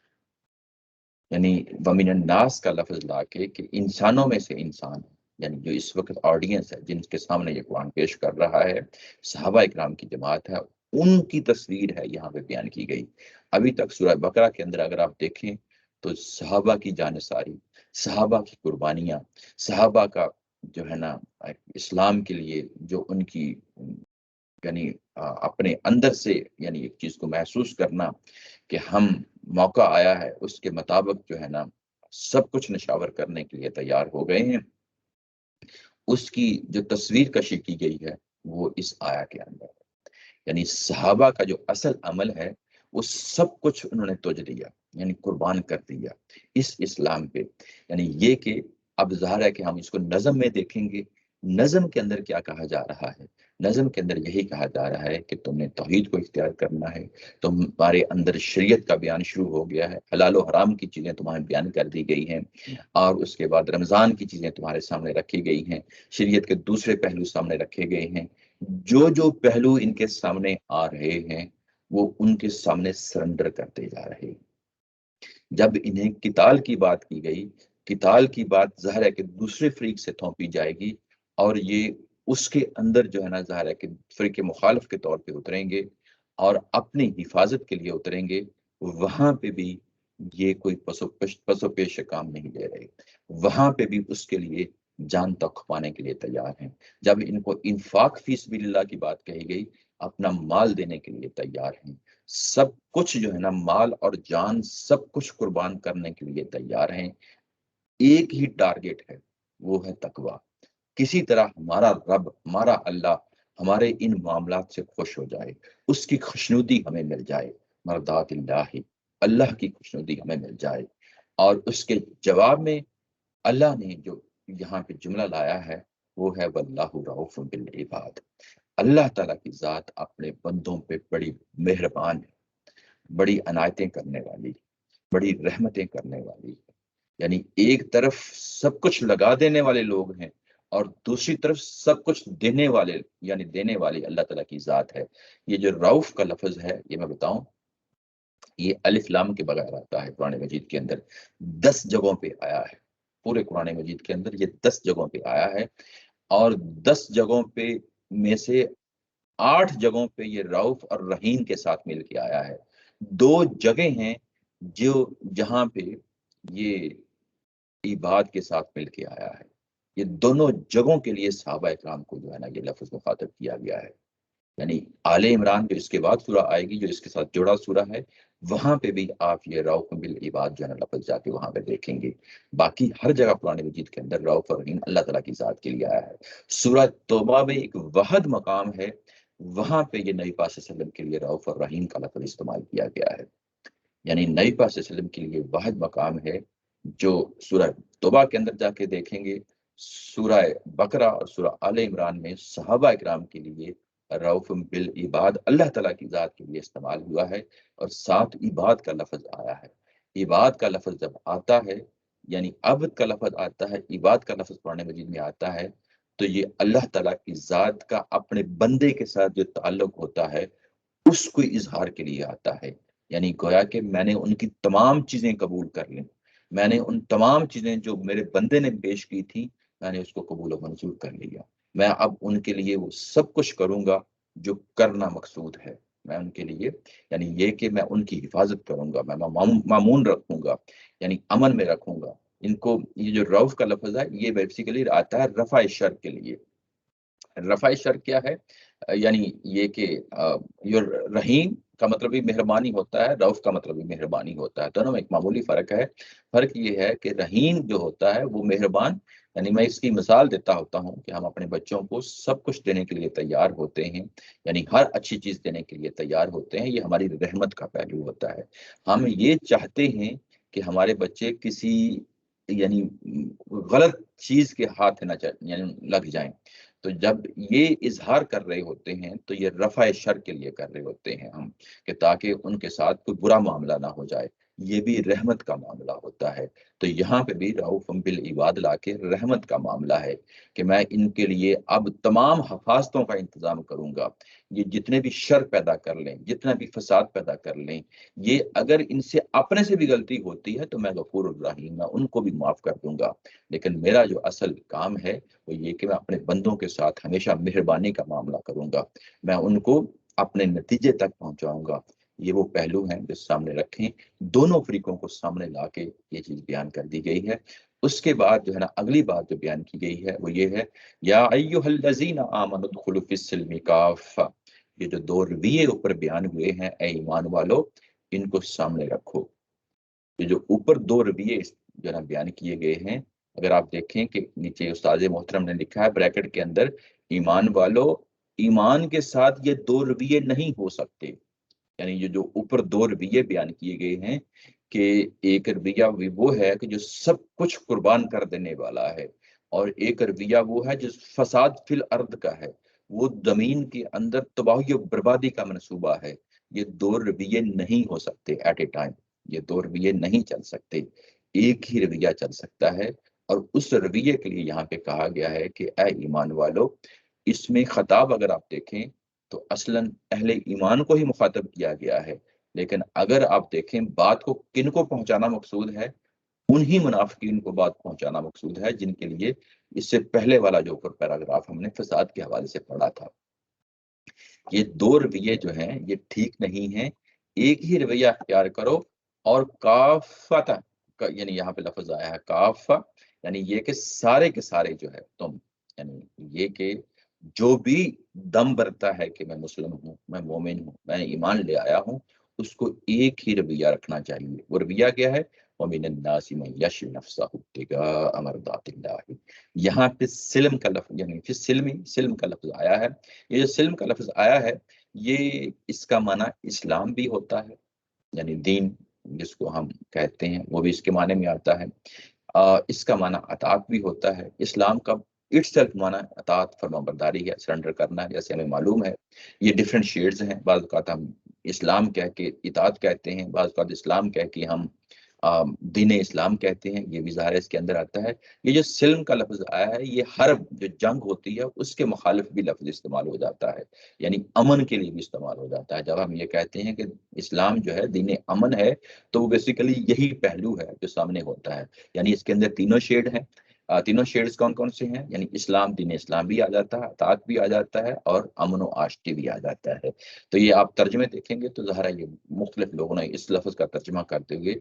یعنی ومن الناس کا لفظ لا کے کہ انسانوں میں سے انسان، یعنی جو اس وقت آڈینس ہے جن کے سامنے یہ قرآن پیش کر رہا ہے، صحابہ اکرام کی جماعت ہے، ان کی تصویر ہے یہاں پہ بیان کی گئی۔ ابھی تک سورہ بقرہ کے اندر اگر آپ دیکھیں تو صحابہ کی جانثاری، صحابہ کی قربانیاں، صحابہ کا جو ہے نا اسلام کے لیے جو ان کی یعنی اپنے اندر سے یعنی ایک چیز کو محسوس کرنا کہ ہم موقع آیا ہے اس کے مطابق جو ہے نا سب کچھ نشاور کرنے کے لیے تیار ہو گئے ہیں، اس کی جو تصویر کشی کی گئی ہے وہ اس آیا کے اندر ہے۔ یعنی صحابہ کا جو اصل عمل ہے وہ سب کچھ انہوں نے تج دیا، یعنی قربان کر دیا اس اسلام پہ۔ یعنی یہ کہ اب ظاہر ہے کہ ہم اس کو نظم میں دیکھیں گے، نظم کے اندر کیا کہا جا رہا ہے؟ نظم کے اندر یہی کہا جا رہا ہے کہ تم نے توحید کو اختیار کرنا ہے، تمہارے اندر شریعت کا بیان شروع ہو گیا ہے، حلال و حرام کی چیزیں تمہیں بیان کر دی گئی ہیں، اور اس کے بعد رمضان کی چیزیں تمہارے سامنے رکھی گئی ہیں، شریعت کے دوسرے پہلو سامنے رکھے گئے ہیں۔ جو پہلو ان کے سامنے آ رہے ہیں وہ ان کے سامنے سرنڈر کرتے جا رہے ہیں۔ جب انہیں قتال کی بات کی گئی، قتال کی بات ظاہر ہے کہ دوسرے فریق سے تھوپی جائے گی، اور یہ اس کے اندر جو ہے نا ظاہر ہے کہ فرقہ مخالف کے طور پہ اتریں گے اور اپنی حفاظت کے لیے اتریں گے، وہاں پہ بھی یہ کوئی پسو پیش کام نہیں لے رہے، وہاں پہ بھی اس کے لیے جان تک کھپانے کے لیے تیار ہیں۔ جب ان کو انفاق فی سبیل اللہ کی بات کہی گئی، اپنا مال دینے کے لیے تیار ہیں، سب کچھ جو ہے نا مال اور جان سب کچھ قربان کرنے کے لیے تیار ہیں۔ ایک ہی ٹارگٹ ہے، وہ ہے تقوی۔ کسی طرح ہمارا رب، ہمارا اللہ ہمارے ان معاملات سے خوش ہو جائے، اس کی خوشنودی ہمیں مل جائے، مرضات اللہ، اللہ کی خوشنودی ہمیں مل جائے۔ اور اس کے جواب میں اللہ نے جو یہاں پہ جملہ لایا ہے وہ ہے واللہ رؤوف بالعباد۔ اللہ تعالیٰ کی ذات اپنے بندوں پہ بڑی مہربان ہے، بڑی عنایتیں کرنے والی، بڑی رحمتیں کرنے والی ہے۔ یعنی ایک طرف سب کچھ لگا دینے والے لوگ ہیں اور دوسری طرف سب کچھ دینے والے، یعنی دینے والی اللہ تعالیٰ کی ذات ہے۔ یہ جو رؤوف کا لفظ ہے، یہ میں بتاؤں، یہ الف لام کے بغیر آتا ہے قرآن مجید کے اندر، 10 جگہوں پہ آیا ہے۔ پورے قرآن مجید کے اندر یہ 10 جگہوں پہ آیا ہے، اور 10 جگہوں پہ میں سے 8 جگہوں پہ یہ رؤوف اور رحیم کے ساتھ مل کے آیا ہے۔ 2 جگہ ہیں جو جہاں پہ یہ عباد کے ساتھ مل کے آیا ہے۔ یہ دونوں جگہوں کے لیے صحابہ اکرام کو جو ہے نا یہ لفظ مخاطب کیا گیا ہے۔ یعنی آل عمران جو اس کے بعد سورہ آئے گی، جو اس کے ساتھ جڑا سورہ ہے، وہاں پہ بھی آپ یہ رؤوف بالعباد جو ہے نا لفظ جا کے وہاں پہ دیکھیں گے۔ باقی ہر جگہ قرآن مجید کے اندر رؤوف اور رحیم اللہ تعالیٰ کی ذات کے لیے آیا ہے۔ سورہ توبہ میں ایک وحد مقام ہے، وہاں پہ یہ نبی پاک صلی اللہ علیہ وسلم کے لیے رؤوف اور رحیم کا لفظ استعمال کیا گیا ہے۔ یعنی نبی پاک صلی اللہ علیہ وسلم کے لیے واحد مقام ہے جو سورہ توبہ کے اندر جا کے دیکھیں گے، سورہ بقرہ اور سورہ آل عمران میں صحابہ اکرام کے لیے رؤوف بالعباد اللہ تعالیٰ کی ذات کے لیے استعمال ہوا ہے، اور ساتھ عباد کا لفظ آیا ہے۔ عباد کا لفظ جب آتا ہے، یعنی عبد کا لفظ آتا ہے، عباد کا لفظ قرآن مجید میں آتا ہے، تو یہ اللہ تعالیٰ کی ذات کا اپنے بندے کے ساتھ جو تعلق ہوتا ہے اس کو اظہار کے لیے آتا ہے۔ یعنی گویا کہ میں نے ان کی تمام چیزیں قبول کر لیں، میں نے ان تمام چیزیں جو میرے بندے نے پیش کی تھی، میں نے اس کو قبول و منظور کر لیا۔ میں اب ان کے لیے وہ سب کچھ کروں گا جو کرنا مقصود ہے۔ میں ان کے لیے، یعنی یہ کہ میں ان کی حفاظت کروں گا، میں معمون رکھوں گا، یعنی امن میں رکھوں گا ان کو۔ یہ جو رؤوف کا لفظ ہے یہ بیسیکلی آتا ہے رفع شر کے لیے۔ رفع شر کیا ہے؟ یعنی یہ کہ یہ رحیم کا مطلب بھی مہربانی ہوتا ہے، رؤوف کا مطلب بھی مہربانی ہوتا ہے، دونوں میں ایک معمولی فرق ہے۔ فرق یہ ہے کہ رحیم جو ہوتا ہے وہ مہربان، یعنی میں اس کی مثال دیتا ہوتا ہوں کہ ہم اپنے بچوں کو سب کچھ دینے کے لیے تیار ہوتے ہیں، یعنی ہر اچھی چیز دینے کے لیے تیار ہوتے ہیں، یہ ہماری رحمت کا پہلو ہوتا ہے۔ ہم یہ چاہتے ہیں کہ ہمارے بچے کسی یعنی غلط چیز کے ہاتھ نہ یعنی لگ جائیں، تو جب یہ اظہار کر رہے ہوتے ہیں تو یہ رفع شر کے لیے کر رہے ہوتے ہیں ہم، کہ تاکہ ان کے ساتھ کوئی برا معاملہ نہ ہو جائے، یہ بھی رحمت کا معاملہ ہوتا ہے۔ تو یہاں پہ بھی رؤوف بالعباد لا کے رحمت کا معاملہ ہے کہ میں ان کے لیے اب تمام حفاظتوں کا انتظام کروں گا۔ یہ جتنے بھی شر پیدا کر لیں، جتنا بھی فساد پیدا کر لیں، یہ اگر ان سے اپنے سے بھی غلطی ہوتی ہے تو میں غفور الرحیم، میں ان کو بھی معاف کر دوں گا، لیکن میرا جو اصل کام ہے وہ یہ کہ میں اپنے بندوں کے ساتھ ہمیشہ مہربانی کا معاملہ کروں گا، میں ان کو اپنے نتیجے تک پہنچاؤں گا۔ یہ وہ پہلو ہیں جو سامنے رکھیں، دونوں فریقوں کو سامنے لا کے یہ چیز بیان کر دی گئی ہے۔ اس کے بعد جو ہے نا اگلی بات جو بیان کی گئی ہے وہ یہ ہے، یا ایھا الذین آمنوا ادخلوا فی السلم کافہ۔ یہ جو 2 رویے اوپر بیان ہوئے ہیں، اے ایمان والو ان کو سامنے رکھو۔ یہ جو اوپر 2 رویے جو ہے نا بیان کیے گئے ہیں، اگر آپ دیکھیں کہ نیچے استاد محترم نے لکھا ہے بریکٹ کے اندر، ایمان والو، ایمان کے ساتھ یہ 2 رویے نہیں ہو سکتے۔ یعنی یہ جو اوپر 2 رویے بیان کیے گئے ہیں کہ ایک رویہ وہ ہے کہ جو سب کچھ قربان کر دینے والا ہے، اور ایک رویہ وہ ہے جو فساد فی الارض کا ہے، وہ زمین کے اندر تباہی و بربادی کا منصوبہ ہے۔ یہ 2 رویے نہیں ہو سکتے ایٹ اے ٹائم، یہ 2 رویے نہیں چل سکتے، ایک ہی رویہ چل سکتا ہے۔ اور اس رویے کے لیے یہاں پہ کہا گیا ہے کہ اے ایمان والو، اس میں خطاب اگر آپ دیکھیں تو اصلاً اہل ایمان کو ہی مخاطب کیا گیا ہے، لیکن اگر آپ دیکھیں بات کو کن کو پہنچانا مقصود ہے، انہی منافقین کو بات پہنچانا مقصود ہے جن کے لیے اس سے پہلے والا جو اوپر پیراگراف ہم نے فساد کے حوالے سے پڑھا تھا. یہ دو رویے جو ہیں یہ ٹھیک نہیں ہیں. ایک ہی رویہ اختیار کرو، اور کافت، یعنی یہاں پہ لفظ آیا ہے کافہ، یعنی یہ کہ سارے کے سارے جو ہے تم، یعنی یہ کہ جو بھی دم بھرتا ہے کہ میں مسلم ہوں، میں مومن ہوں، میں ایمان لے آیا ہوں، اس کو ایک ہی رویہ رکھنا چاہیے. وہ رویہ کیا ہے؟ وَمِنَ النَّاسِ مَن يَشْرِي نَفْسَهُ ابْتِغَاءَ مَرْضَاتِ اللَّهِ. یہاں پہ سلم کا لفظ، یعنی پھر سلم کا لفظ آیا ہے. یہ جو سلم کا لفظ آیا ہے، یہ اس کا معنی اسلام بھی ہوتا ہے، یعنی دین جس کو ہم کہتے ہیں وہ بھی اس کے معنی میں آتا ہے. اس کا معنی اطاعت بھی ہوتا ہے. اسلام کا اٹ سیلف معنی اطاعت، فرما برداری ہے، سرنڈر کرنا ہے، جیسے ہمیں معلوم ہے. یہ ڈفرینٹ شیڈز ہیں. بعض اوقات ہم اسلام کہہ کے اطاعت کہتے ہیں، بعض اوقات اسلام کہہ کے ہم دین اسلام کہتے ہیں. یہ بھی ظاہر اس کے اندر آتا ہے. یہ جو سلم کا لفظ آیا ہے، یہ حرب جو جنگ ہوتی ہے اس کے مخالف بھی لفظ استعمال ہو جاتا ہے، یعنی امن کے لیے بھی استعمال ہو جاتا ہے. جب ہم یہ کہتے ہیں کہ اسلام جو ہے دین امن ہے، تو وہ بیسیکلی یہی پہلو ہے جو سامنے ہوتا ہے. یعنی اس کے اندر تینوں شیڈ ہیں. تینوں شیڈز کون کون سے ہیں؟ یعنی اسلام، دین اسلام بھی آ جاتا ہے، اطاعت بھی آ جاتا ہے، اور امن و آشتی بھی آ جاتا ہے. تو یہ آپ ترجمے دیکھیں گے تو ظاہر ہے یہ مختلف لوگوں نے اس لفظ کا ترجمہ کرتے ہوئے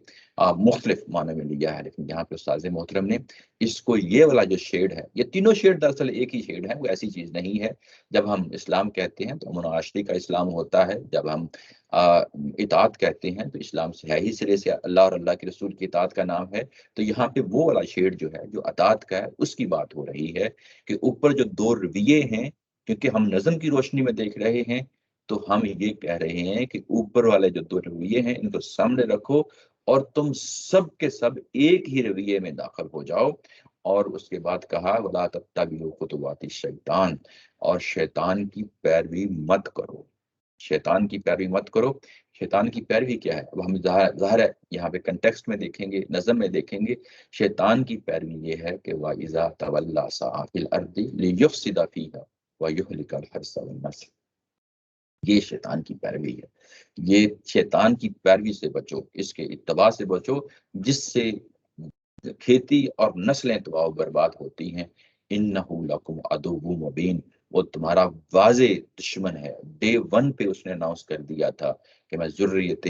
مختلف معنی میں لیا ہے، لیکن یہاں پہ استاد محترم نے اس کو یہ والا جو شیڈ ہے، یہ تینوں شیڈ دراصل ایک ہی شیڈ ہے، وہ ایسی چیز نہیں ہے. جب ہم اسلام کہتے ہیں تو امن و آشتی کا اسلام ہوتا ہے. جب ہم اطاعت کہتے ہیں تو اسلام سے ہے ہی سرے سے اللہ اور اللہ کے رسول کی اطاعت کا نام ہے. تو یہاں پہ وہ والا شیڈ جو ہے جو اطاعت کا ہے اس کی بات ہو رہی ہے، کہ اوپر جو دو رویے ہیں، کیونکہ ہم نظم کی روشنی میں دیکھ رہے ہیں، تو ہم یہ کہہ رہے ہیں کہ اوپر والے جو دو رویے ہیں ان کو سامنے رکھو، اور تم سب کے سب ایک ہی رویے میں داخل ہو جاؤ. اور اس کے بعد کہا وَلَا تَتَّبِعُوا خُطُوَاتِ الشَّيْطَانِ، اور شیطان کی پیروی مت کرو. شیطان کی پیروی مت کرو. شیطان کی پیروی کیا ہے؟ اب ہم ظاہر ہے یہاں پہ کنٹیکسٹ میں دیکھیں گے، نظم میں دیکھیں گے. شیطان کی پیروی یہ ہے کہ وَإِذَا تَوَلَّىٰ سَعَىٰ فِي الْأَرْضِ لِيُفْسِدَ فِيهَا وَيُهْلِكَ الْحَرْثَ وَالنَّسْلَ. یہ شیطان کی پیروی ہے. یہ شیطان کی پیروی سے بچو، اس کے اتباع سے بچو، جس سے کھیتی اور نسلیں تباہ و برباد ہوتی ہیں. اِنَّهُ لَكُمْ عَدُوٌّ مُبِينٌ، وہ تمہارا واضح دشمن ہے. ڈے 1 پہ اس نے اناؤنس کر دیا تھا کہ میں ذریت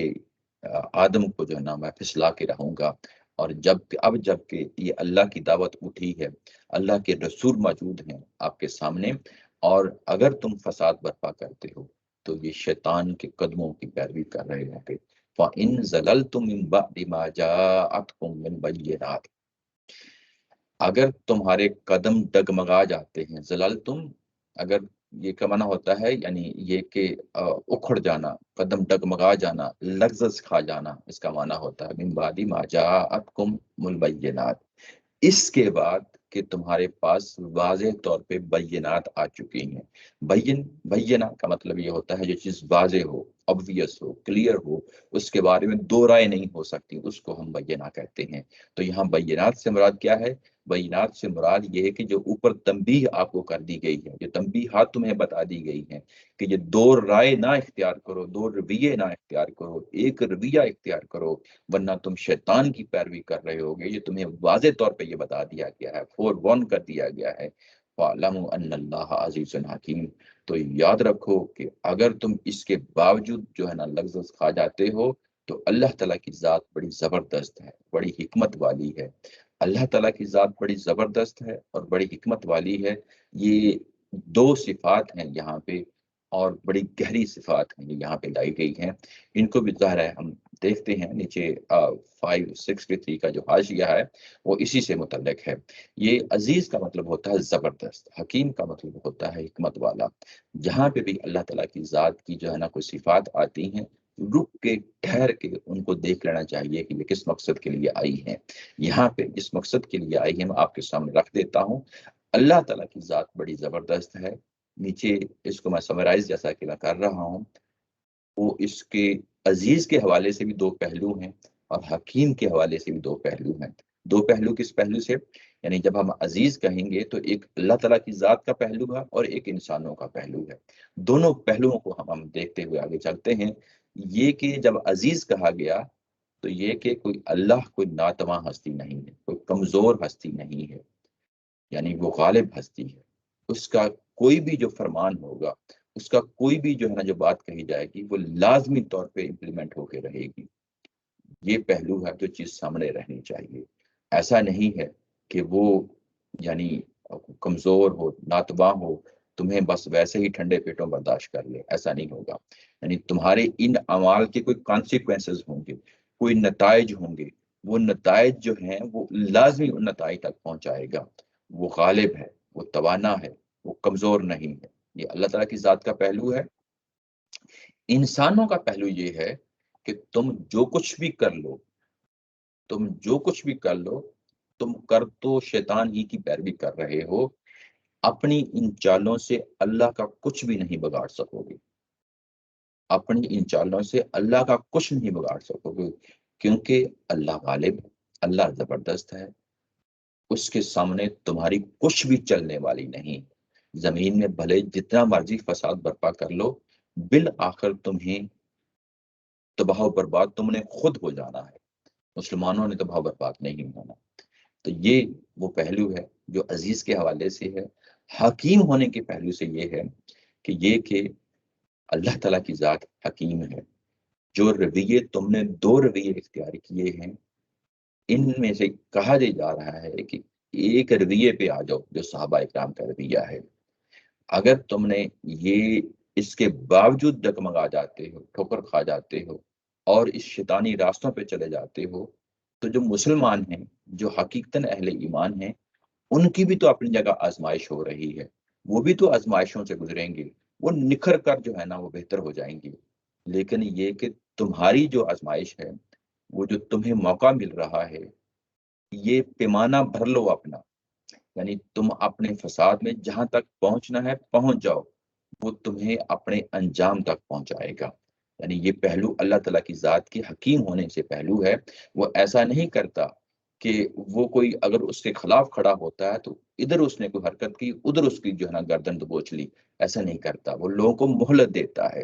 آدم کو جو ہے نا میں پھسلا کے رہوں گا. اور جب کہ یہ اللہ کی دعوت اٹھی ہے، اللہ کے رسول موجود ہیں آپ کے سامنے، اور اگر تم فساد برپا کرتے ہو تو یہ شیطان کے قدموں کی پیروی کر رہے ہوں گے. فَإِن زَلَلْتُم مِّن بَعْدِ مَا جَاءَتْكُم مِّن بَيِّنَاتٍ، اگر تمہارے قدم ڈگمگا جاتے ہیں. زللتم، اگر یہ کا معنی ہوتا ہے یعنی یہ کہ اکھڑ جانا، قدم ڈگمگا جانا، لغزش کھا جانا، اس کا معنی ہوتا ہے من بعد ما جاءتکم البینات، اس کے بعد کہ تمہارے پاس واضح طور پہ بینات آ چکی ہیں. بینہ کا مطلب یہ ہوتا ہے جو چیز واضح ہو، obvious ہو، کلیئر ہو، اس کے بارے میں دو رائے نہیں ہو سکتی، اس کو ہم بینہ کہتے ہیں. تو یہاں بینات سے مراد کیا ہے؟ بینات سے مراد یہ ہے کہ جو اوپر تنبیہ آپ کو کر دی گئی ہے، جو تنبیہات تمہیں بتا دی گئی ہیں کہ یہ دو رائے نہ اختیار کرو، دو رویے نہ اختیار کرو، ایک رویہ اختیار کرو، ورنہ تم شیطان کی پیروی کر رہے ہوگے. یہ تمہیں واضح طور پہ یہ بتا دیا گیا ہے، فور ون کر دیا گیا ہے. فَاعْلَمُوا أَنَّ اللَّهَ عَزِيزٌ حَكِيمٌ، تو یاد رکھو کہ اگر تم اس کے باوجود جو ہے نا لغزش کھا جاتے ہو تو اللہ تعالیٰ کی ذات بڑی زبردست ہے، بڑی حکمت والی ہے. اللہ تعالیٰ کی ذات بڑی زبردست ہے اور بڑی حکمت والی ہے. یہ دو صفات ہیں یہاں پہ، اور بڑی گہری صفات ہیں یہاں پہ لائی گئی ہیں. ان کو بھی ظاہر ہے ہم دیکھتے ہیں نیچے 563 کا جو حاشیہ ہے وہ اسی سے متعلق ہے. یہ عزیز کا مطلب ہوتا ہے زبردست، حکیم کا مطلب ہوتا ہے حکمت والا. جہاں پہ بھی اللہ تعالیٰ کی ذات کی جو ہے نا کوئی صفات آتی ہیں، رک کے ٹھہر کے ان کو دیکھ لینا چاہیے کہ یہ کس مقصد کے لیے آئی ہیں. یہاں پہ جس مقصد کے لیے آئی ہے میں آپ کے سامنے رکھ دیتا ہوں. اللہ تعالیٰ کی ذات بڑی زبردست ہے. نیچے اس کو میں سمرائز جیسا کہ میں کر رہا ہوں، وہ اس کے عزیز کے حوالے سے بھی دو پہلو ہیں اور حکیم کے حوالے سے بھی دو پہلو ہیں. دو پہلو کس پہلو سے؟ یعنی جب ہم عزیز کہیں گے تو ایک اللہ تعالیٰ کی ذات کا پہلو ہے اور ایک انسانوں کا پہلو ہے. دونوں پہلوؤں کو ہم دیکھتے ہوئے آگے چلتے ہیں. یہ کہ جب عزیز کہا گیا تو یہ کہ کوئی اللہ کوئی ناتواں ہستی نہیں ہے، کوئی کمزور ہستی نہیں ہے، یعنی وہ غالب ہستی ہے، اس کا کوئی بھی جو فرمان ہوگا، اس کا کوئی بھی جو ہے نا جو بات کہی جائے گی وہ لازمی طور پہ امپلیمنٹ ہو کے رہے گی۔ یہ پہلو ہے جو چیز سامنے رہنی چاہیے۔ ایسا نہیں ہے کہ وہ یعنی کمزور ہو، ناتواں ہو، تمہیں بس ویسے ہی ٹھنڈے پیٹوں برداشت کر لے، ایسا نہیں ہوگا۔ یعنی تمہارے ان اعمال کے کوئی کانسیکوینسز ہوں گے، کوئی نتائج ہوں گے، وہ نتائج جو ہیں وہ لازمی ان نتائج تک پہنچائے گا۔ وہ غالب ہے، وہ توانا ہے، وہ کمزور نہیں ہے۔ یہ اللہ تعالیٰ کی ذات کا پہلو ہے۔ انسانوں کا پہلو یہ ہے کہ تم جو کچھ بھی کر لو، تم جو کچھ بھی کر لو، تم کر تو شیطان ہی کی پیروی کر رہے ہو، اپنی ان چالوں سے اللہ کا کچھ بھی نہیں بگاڑ سکو گے۔ اپنی ان چالوں سے اللہ کا کچھ نہیں بگاڑ سکو گے، کیونکہ اللہ غالب، اللہ زبردست ہے، اس کے سامنے تمہاری کچھ بھی چلنے والی نہیں۔ زمین میں بھلے جتنا مرضی فساد برپا کر لو، بالآخر تمہیں تباہ و برباد تم نے خود ہو جانا ہے، مسلمانوں نے تباہ و برباد نہیں ہونا۔ تو یہ وہ پہلو ہے جو عزیز کے حوالے سے ہے۔ حکیم ہونے کے پہلو سے یہ ہے کہ اللہ تعالیٰ کی ذات حکیم ہے۔ جو رویے تم نے دو رویے اختیار کیے ہیں، ان میں سے کہا جا رہا ہے کہ ایک رویے پہ آ جاؤ جو صحابہ اکرام کا رویہ ہے۔ اگر تم نے یہ اس کے باوجود ڈگمگا جاتے ہو، ٹھوکر کھا جاتے ہو اور اس شیطانی راستوں پہ چلے جاتے ہو، تو جو مسلمان ہیں، جو حقیقتاً اہل ایمان ہیں، ان کی بھی تو اپنی جگہ آزمائش ہو رہی ہے، وہ بھی تو آزمائشوں سے گزریں گے، وہ نکھر کر جو ہے نا وہ بہتر ہو جائیں گے۔ لیکن یہ کہ تمہاری جو آزمائش ہے، وہ جو تمہیں موقع مل رہا ہے، یہ پیمانہ بھر لو اپنا، یعنی تم اپنے فساد میں جہاں تک پہنچنا ہے پہنچ جاؤ، وہ تمہیں اپنے انجام تک پہنچائے گا۔ یعنی یہ پہلو اللہ تعالیٰ کی ذات کی حکیم ہونے سے پہلو ہے۔ وہ ایسا نہیں کرتا کہ وہ کوئی اگر اس کے خلاف کھڑا ہوتا ہے تو ادھر اس نے کوئی حرکت کی، ادھر اس کی جو ہے نا گردن دبوچ لی، ایسا نہیں کرتا۔ وہ لوگوں کو مہلت دیتا ہے۔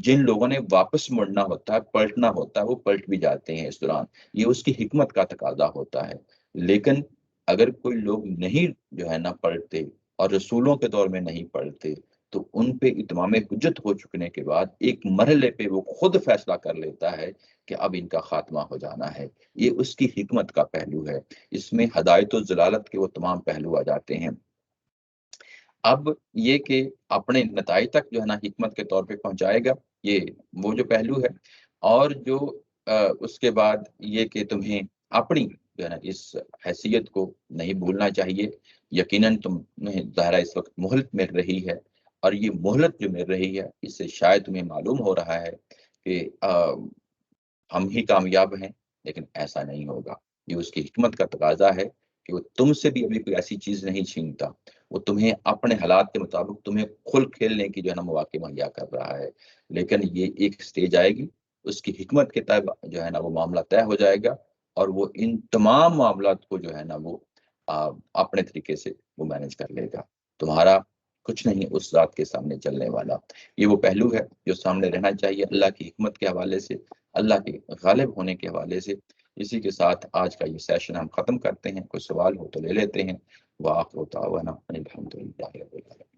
جن لوگوں نے واپس مڑنا ہوتا ہے، پلٹنا ہوتا ہے، وہ پلٹ بھی جاتے ہیں اس دوران، یہ اس کی حکمت کا تقاضا ہوتا ہے۔ لیکن اگر کوئی لوگ نہیں جو ہے نا پلٹتے اور رسولوں کے دور میں نہیں پلٹتے، تو ان پہ اتمام حجت ہو چکنے کے بعد ایک مرحلے پہ وہ خود فیصلہ کر لیتا ہے کہ اب ان کا خاتمہ ہو جانا ہے۔ یہ اس کی حکمت کا پہلو ہے۔ اس میں ہدایت و ضلالت کے وہ تمام پہلو آ جاتے ہیں۔ اب یہ کہ اپنے نتائج تک جو ہے نا حکمت کے طور پہ پہنچائے گا، یہ وہ جو پہلو ہے۔ اور جو اس کے بعد یہ کہ تمہیں اپنی جو ہے نا اس حیثیت کو نہیں بھولنا چاہیے۔ یقیناً تمہیں ظاہرہ اس وقت مہلت مل رہی ہے، اور یہ مہلت جو مل رہی ہے اس سے شاید تمہیں معلوم ہو رہا ہے کہ ہم ہی کامیاب ہیں، لیکن ایسا نہیں ہوگا۔ یہ اس کی حکمت کا تقاضا ہے کہ وہ تم سے بھی ابھی کوئی ایسی چیز نہیں چھینتا، وہ تمہیں اپنے حالات کے مطابق تمہیں کھل کھیلنے کی جو ہے نا مواقع مہیا کر رہا ہے۔ لیکن یہ ایک سٹیج آئے گی، اس کی حکمت کے تحت جو ہے نا وہ معاملہ طے ہو جائے گا، اور وہ ان تمام معاملات کو جو ہے نا وہ اپنے طریقے سے وہ مینج کر لے گا۔ تمہارا کچھ نہیں اس ذات کے سامنے چلنے والا۔ یہ وہ پہلو ہے جو سامنے رہنا چاہیے اللہ کی حکمت کے حوالے سے، اللہ کے غالب ہونے کے حوالے سے۔ اسی کے ساتھ آج کا یہ سیشن ہم ختم کرتے ہیں۔ کوئی سوال ہو تو لے لیتے ہیں۔ وآخر دعوانا ان الحمد للہ رب العالمین۔